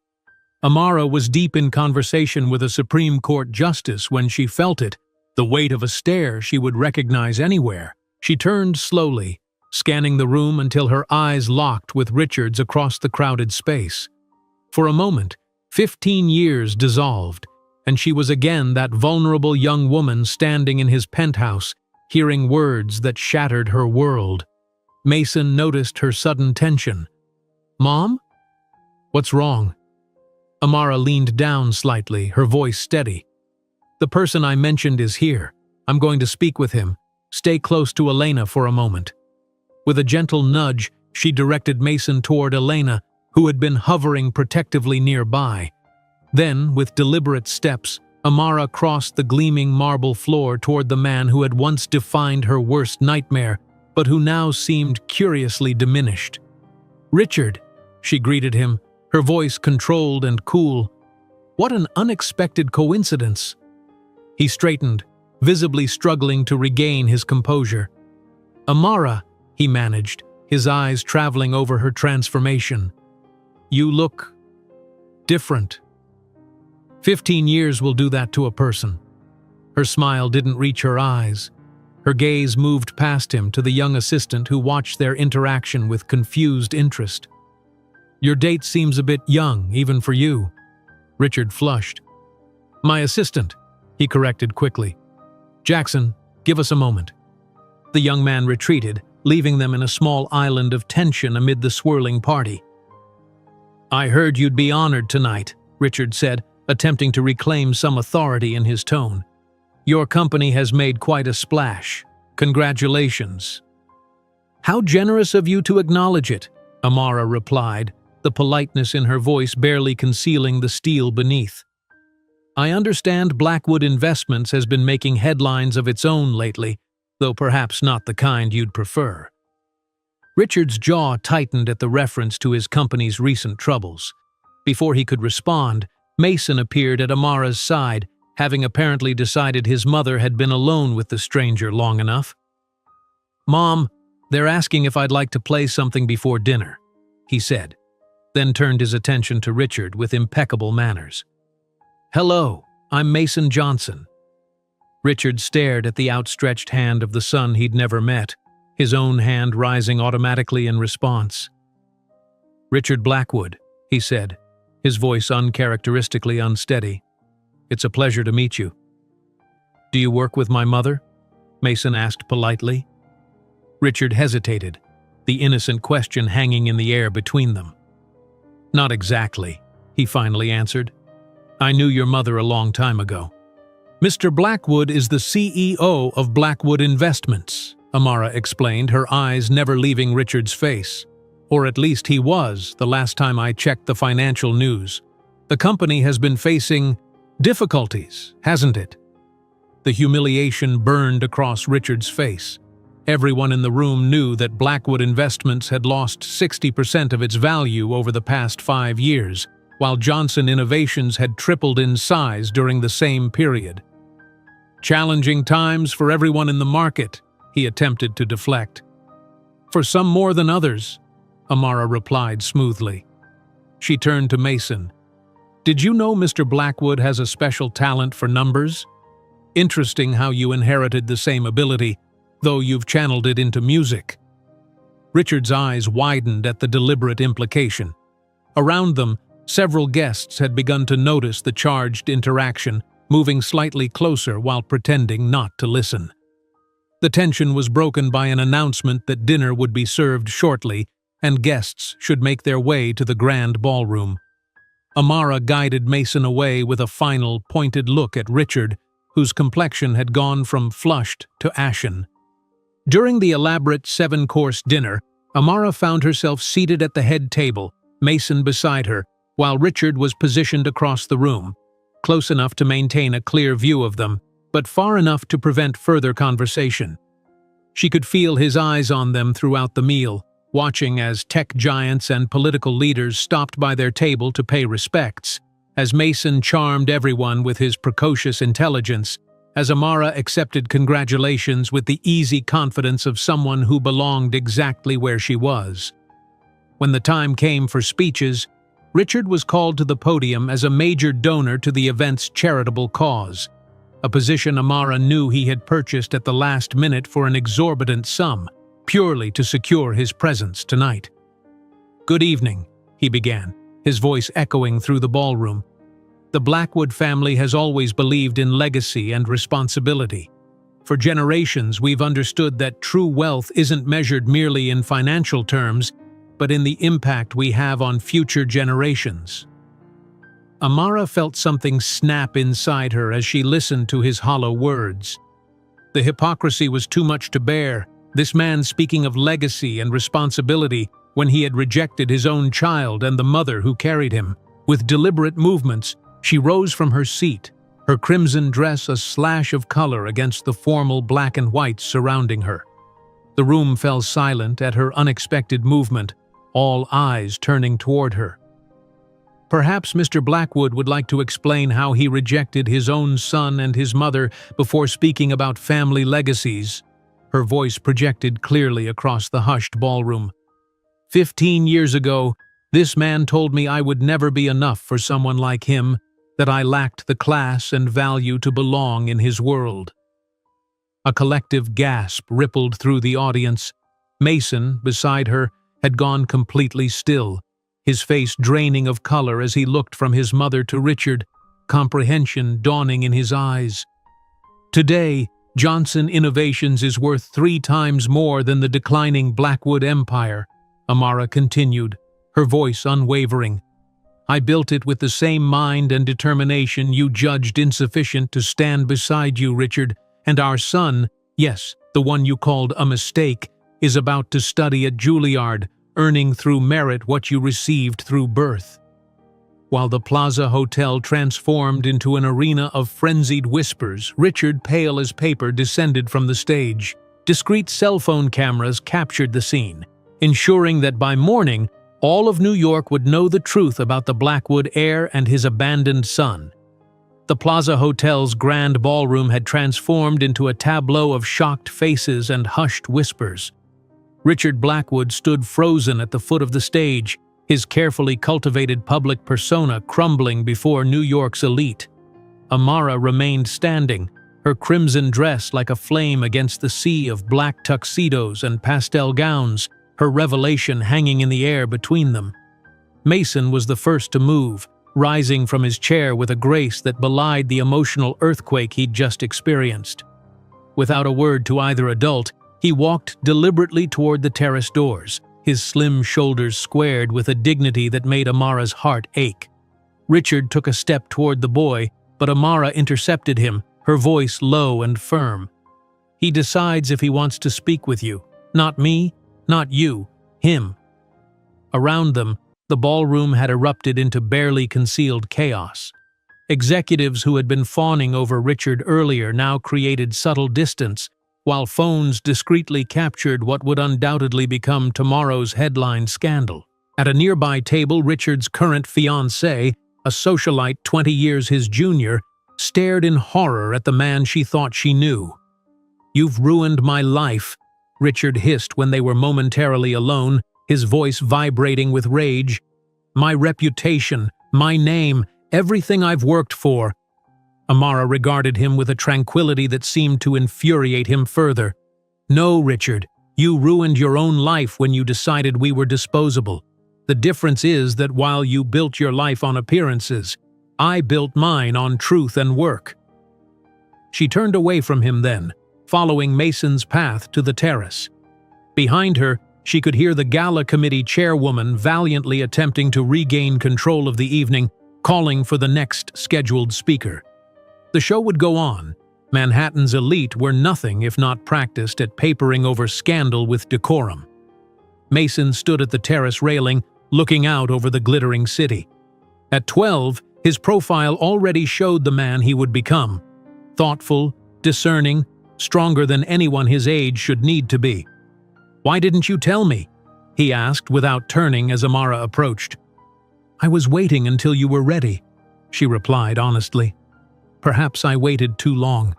Amara was deep in conversation with a Supreme Court justice when she felt it, the weight of a stare she would recognize anywhere. She turned slowly, scanning the room until her eyes locked with Richard's across the crowded space. For a moment, 15 years dissolved, and she was again that vulnerable young woman standing in his penthouse, hearing words that shattered her world. Mason noticed her sudden tension. "Mom? What's wrong?" Amara leaned down slightly, her voice steady. "The person I mentioned is here. I'm going to speak with him. Stay close to Elena for a moment." With a gentle nudge, she directed Mason toward Elena, who had been hovering protectively nearby. Then, with deliberate steps, Amara crossed the gleaming marble floor toward the man who had once defined her worst nightmare, but who now seemed curiously diminished. "Richard," she greeted him, her voice controlled and cool. "What an unexpected coincidence." He straightened, visibly struggling to regain his composure. "Amara," he managed, his eyes traveling over her transformation. "You look different." 15 years will do that to a person. Her smile didn't reach her eyes. Her gaze moved past him to the young assistant who watched their interaction with confused interest. "Your date seems a bit young, even for you." Richard flushed. "My assistant," he corrected quickly. "Jackson, give us a moment." The young man retreated, leaving them in a small island of tension amid the swirling party. "I heard you'd be honored tonight," Richard said, attempting to reclaim some authority in his tone. "Your company has made quite a splash. Congratulations." "How generous of you to acknowledge it," Amara replied, the politeness in her voice barely concealing the steel beneath. "I understand Blackwood Investments has been making headlines of its own lately, though perhaps not the kind you'd prefer." Richard's jaw tightened at the reference to his company's recent troubles. Before he could respond, Mason appeared at Amara's side, having apparently decided his mother had been alone with the stranger long enough. "Mom, they're asking if I'd like to play something before dinner," he said, then turned his attention to Richard with impeccable manners. "Hello, I'm Mason Johnson." Richard stared at the outstretched hand of the son he'd never met, his own hand rising automatically in response. "Richard Blackwood," he said, his voice uncharacteristically unsteady. "It's a pleasure to meet you." "Do you work with my mother?" Mason asked politely. Richard hesitated, the innocent question hanging in the air between them. "Not exactly," he finally answered. "I knew your mother a long time ago." "Mr. Blackwood is the CEO of Blackwood Investments," Amara explained, her eyes never leaving Richard's face. "Or at least he was, the last time I checked the financial news. The company has been facing difficulties, hasn't it?" The humiliation burned across Richard's face. Everyone in the room knew that Blackwood Investments had lost 60% of its value over the past 5 years, while Johnson Innovations had tripled in size during the same period. "Challenging times for everyone in the market," he attempted to deflect. "For some more than others," Amara replied smoothly. She turned to Mason. "Did you know Mr. Blackwood has a special talent for numbers? Interesting how you inherited the same ability, though you've channeled it into music." Richard's eyes widened at the deliberate implication. Around them, several guests had begun to notice the charged interaction, moving slightly closer while pretending not to listen. The tension was broken by an announcement that dinner would be served shortly, and guests should make their way to the grand ballroom. Amara guided Mason away with a final, pointed look at Richard, whose complexion had gone from flushed to ashen. During the elaborate 7-course dinner, Amara found herself seated at the head table, Mason beside her, while Richard was positioned across the room, close enough to maintain a clear view of them, but far enough to prevent further conversation. She could feel his eyes on them throughout the meal, watching as tech giants and political leaders stopped by their table to pay respects, as Mason charmed everyone with his precocious intelligence as Amara accepted congratulations with the easy confidence of someone who belonged exactly where she was. When the time came for speeches, Richard was called to the podium as a major donor to the event's charitable cause, a position Amara knew he had purchased at the last minute for an exorbitant sum, purely to secure his presence tonight. "Good evening," he began, his voice echoing through the ballroom. "The Blackwood family has always believed in legacy and responsibility. For generations, we've understood that true wealth isn't measured merely in financial terms, but in the impact we have on future generations." Amara felt something snap inside her as she listened to his hollow words. The hypocrisy was too much to bear, this man speaking of legacy and responsibility when he had rejected his own child and the mother who carried him. With deliberate movements, she rose from her seat, her crimson dress a slash of color against the formal black and white surrounding her. The room fell silent at her unexpected movement, all eyes turning toward her. Perhaps Mr. Blackwood would like to explain how he rejected his own son and his mother before speaking about family legacies. Her voice projected clearly across the hushed ballroom. 15 years ago, this man told me I would never be enough for someone like him, that I lacked the class and value to belong in his world. A collective gasp rippled through the audience. Mason, beside her, had gone completely still, his face draining of color as he looked from his mother to Richard, comprehension dawning in his eyes. "Today, Johnson Innovations is worth 3 times more than the declining Blackwood empire," Amara continued, her voice unwavering. "I built it with the same mind and determination you judged insufficient to stand beside you, Richard, and our son, yes, the one you called a mistake, is about to study at Juilliard, earning through merit what you received through birth." While the Plaza Hotel transformed into an arena of frenzied whispers, Richard, pale as paper, descended from the stage. Discreet cell phone cameras captured the scene, ensuring that by morning, all of New York would know the truth about the Blackwood heir and his abandoned son. The Plaza Hotel's grand ballroom had transformed into a tableau of shocked faces and hushed whispers. Richard Blackwood stood frozen at the foot of the stage, his carefully cultivated public persona crumbling before New York's elite. Amara remained standing, her crimson dress like a flame against the sea of black tuxedos and pastel gowns, her revelation hanging in the air between them. Mason was the first to move, rising from his chair with a grace that belied the emotional earthquake he'd just experienced. Without a word to either adult, he walked deliberately toward the terrace doors, his slim shoulders squared with a dignity that made Amara's heart ache. Richard took a step toward the boy, but Amara intercepted him, her voice low and firm. "He decides if he wants to speak with you. Not me, not you, him." Around them, the ballroom had erupted into barely concealed chaos. Executives who had been fawning over Richard earlier now created subtle distance, while phones discreetly captured what would undoubtedly become tomorrow's headline scandal. At a nearby table, Richard's current fiancée, a socialite 20 years his junior, stared in horror at the man she thought she knew. "You've ruined my life," Richard hissed when they were momentarily alone, his voice vibrating with rage. "My reputation, my name, everything I've worked for." Amara regarded him with a tranquility that seemed to infuriate him further. "No, Richard, you ruined your own life when you decided we were disposable. The difference is that while you built your life on appearances, I built mine on truth and work." She turned away from him then, following Mason's path to the terrace. Behind her, she could hear the gala committee chairwoman valiantly attempting to regain control of the evening, calling for the next scheduled speaker. The show would go on. Manhattan's elite were nothing if not practiced at papering over scandal with decorum. Mason stood at the terrace railing, looking out over the glittering city. At 12, his profile already showed the man he would become. Thoughtful, discerning, stronger than anyone his age should need to be. "Why didn't you tell me?" he asked without turning as Amara approached. "I was waiting until you were ready," she replied honestly. "Perhaps I waited too long."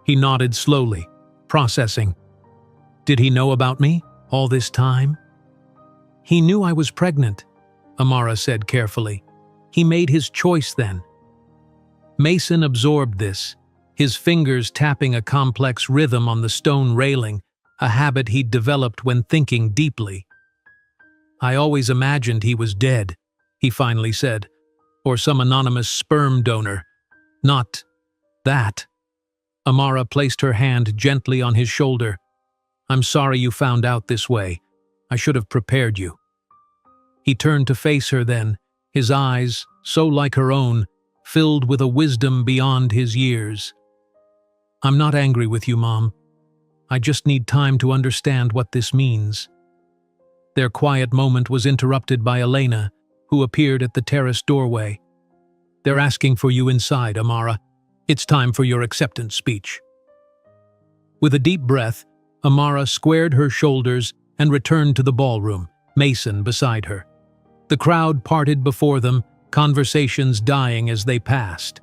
He nodded slowly, processing. Did he know about me all this time? He knew I was pregnant, Amara said carefully. He made his choice then. Mason absorbed this, his fingers tapping a complex rhythm on the stone railing, a habit he'd developed when thinking deeply. I always imagined he was dead, he finally said, or some anonymous sperm donor. Not that. Amara placed her hand gently on his shoulder. I'm sorry you found out this way. I should have prepared you. He turned to face her then, his eyes, so like her own, filled with a wisdom beyond his years. I'm not angry with you, Mom. I just need time to understand what this means. Their quiet moment was interrupted by Elena, who appeared at the terrace doorway. They're asking for you inside, Amara. It's time for your acceptance speech. With a deep breath, Amara squared her shoulders and returned to the ballroom, Mason beside her. The crowd parted before them, conversations dying as they passed.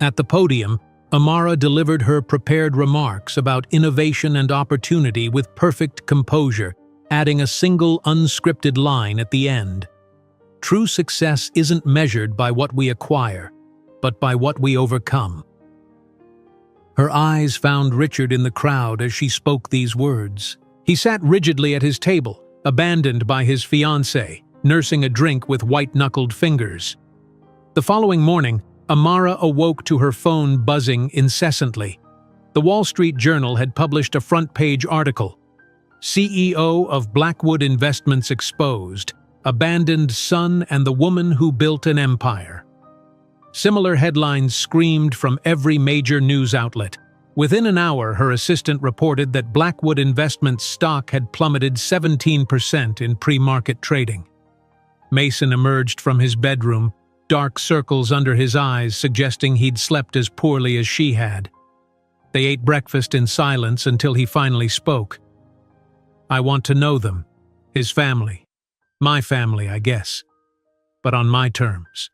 At the podium, Amara delivered her prepared remarks about innovation and opportunity with perfect composure, adding a single unscripted line at the end. True success isn't measured by what we acquire, but by what we overcome. Her eyes found Richard in the crowd as she spoke these words. He sat rigidly at his table, abandoned by his fiancée, nursing a drink with white-knuckled fingers. The following morning, Amara awoke to her phone buzzing incessantly. The Wall Street Journal had published a front-page article. CEO of Blackwood Investments exposed, abandoned son and the woman who built an empire. Similar headlines screamed from every major news outlet. Within an hour, her assistant reported that Blackwood Investments stock had plummeted 17% in pre-market trading. Mason emerged from his bedroom, dark circles under his eyes suggesting he'd slept as poorly as she had. They ate breakfast in silence until he finally spoke. I want to know them, his family. My family, I guess. But on my terms.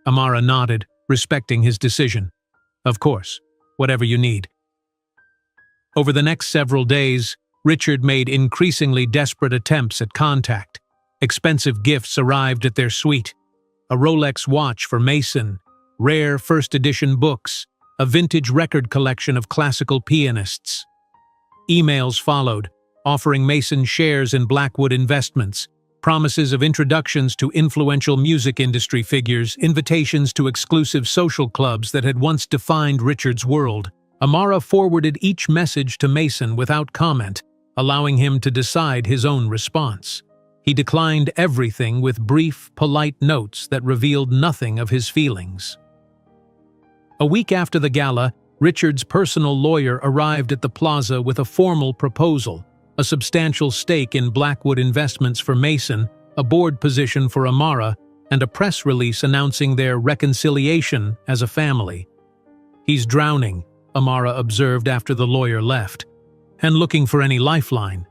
Amara nodded, respecting his decision. Of course, whatever you need. Over the next several days, Richard made increasingly desperate attempts at contact. Expensive gifts arrived at their suite. A Rolex watch for Mason, rare first-edition books, a vintage record collection of classical pianists. Emails followed, offering Mason shares in Blackwood Investments, promises of introductions to influential music industry figures, invitations to exclusive social clubs that had once defined Richard's world. Amara forwarded each message to Mason without comment, allowing him to decide his own response. He declined everything with brief, polite notes that revealed nothing of his feelings. A week after the gala, Richard's personal lawyer arrived at the plaza with a formal proposal, a substantial stake in Blackwood Investments for Mason, a board position for Amara, and a press release announcing their reconciliation as a family. He's drowning, Amara observed after the lawyer left, and looking for any lifeline.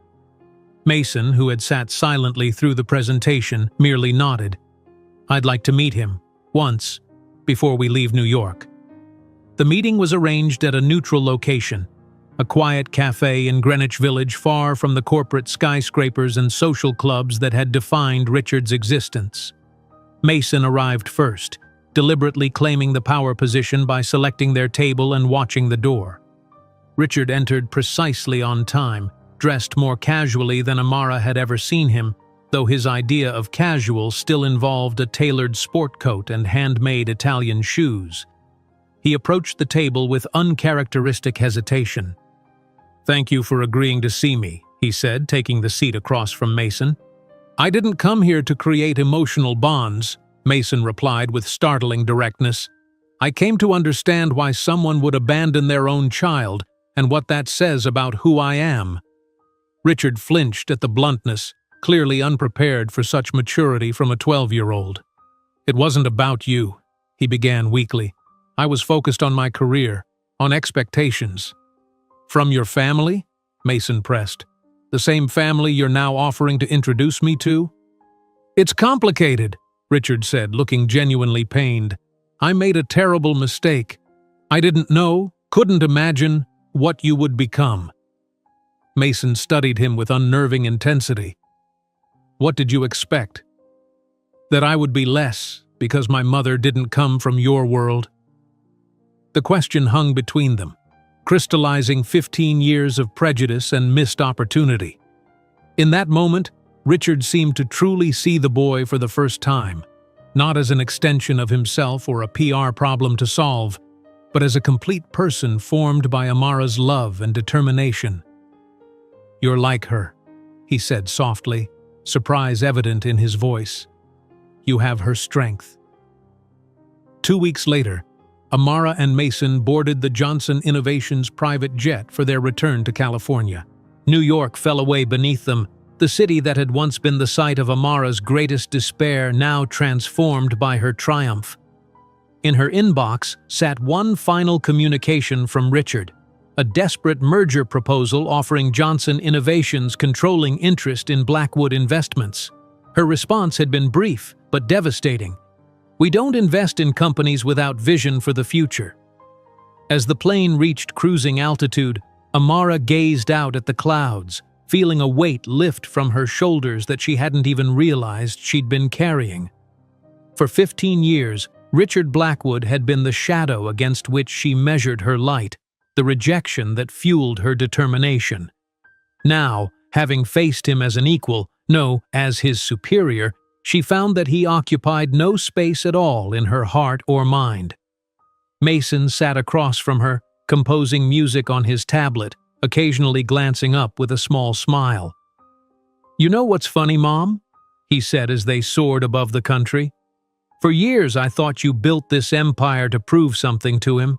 Mason, who had sat silently through the presentation, merely nodded. I'd like to meet him, once, before we leave New York. The meeting was arranged at a neutral location, a quiet cafe in Greenwich Village far from the corporate skyscrapers and social clubs that had defined Richard's existence. Mason arrived first, deliberately claiming the power position by selecting their table and watching the door. Richard entered precisely on time, dressed more casually than Amara had ever seen him, though his idea of casual still involved a tailored sport coat and handmade Italian shoes. He approached the table with uncharacteristic hesitation. Thank you for agreeing to see me, he said, taking the seat across from Mason. I didn't come here to create emotional bonds, Mason replied with startling directness. I came to understand why someone would abandon their own child and what that says about who I am. Richard flinched at the bluntness, clearly unprepared for such maturity from a 12-year-old. It wasn't about you, he began weakly. I was focused on my career, on expectations. From your family? Mason pressed. The same family you're now offering to introduce me to? It's complicated, Richard said, looking genuinely pained. I made a terrible mistake. I didn't know, couldn't imagine, what you would become." Mason studied him with unnerving intensity. "What did you expect? That I would be less because my mother didn't come from your world?" The question hung between them, crystallizing 15 years of prejudice and missed opportunity. In that moment, Richard seemed to truly see the boy for the first time, not as an extension of himself or a PR problem to solve, but as a complete person formed by Amara's love and determination. "You're like her," he said softly, surprise evident in his voice. "You have her strength." 2 weeks later, Amara and Mason boarded the Johnson Innovations private jet for their return to California. New York fell away beneath them, the city that had once been the site of Amara's greatest despair now transformed by her triumph. In her inbox sat one final communication from Richard, a desperate merger proposal offering Johnson Innovations controlling interest in Blackwood Investments. Her response had been brief but devastating. "We don't invest in companies without vision for the future." As the plane reached cruising altitude, Amara gazed out at the clouds, feeling a weight lift from her shoulders that she hadn't even realized she'd been carrying. For 15 years, Richard Blackwood had been the shadow against which she measured her light, the rejection that fueled her determination. Now, having faced him as an equal, no, as his superior, she found that he occupied no space at all in her heart or mind. Mason sat across from her, composing music on his tablet, occasionally glancing up with a small smile. "You know what's funny, Mom?" he said as they soared above the country. "For years I thought you built this empire to prove something to him.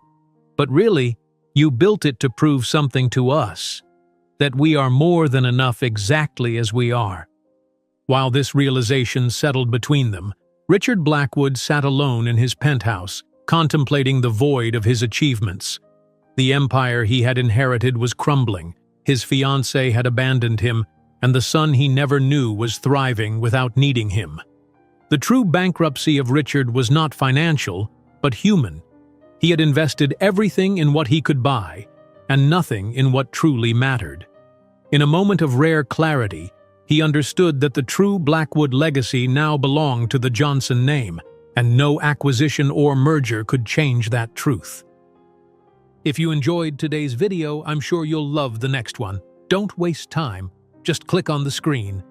But really, you built it to prove something to us. That we are more than enough exactly as we are." While this realization settled between them, Richard Blackwood sat alone in his penthouse, contemplating the void of his achievements. The empire he had inherited was crumbling, his fiancée had abandoned him, and the son he never knew was thriving without needing him. The true bankruptcy of Richard was not financial, but human. He had invested everything in what he could buy, and nothing in what truly mattered. In a moment of rare clarity, he understood that the true Blackwood legacy now belonged to the Johnson name, and no acquisition or merger could change that truth. If you enjoyed today's video, I'm sure you'll love the next one. Don't waste time. Just click on the screen.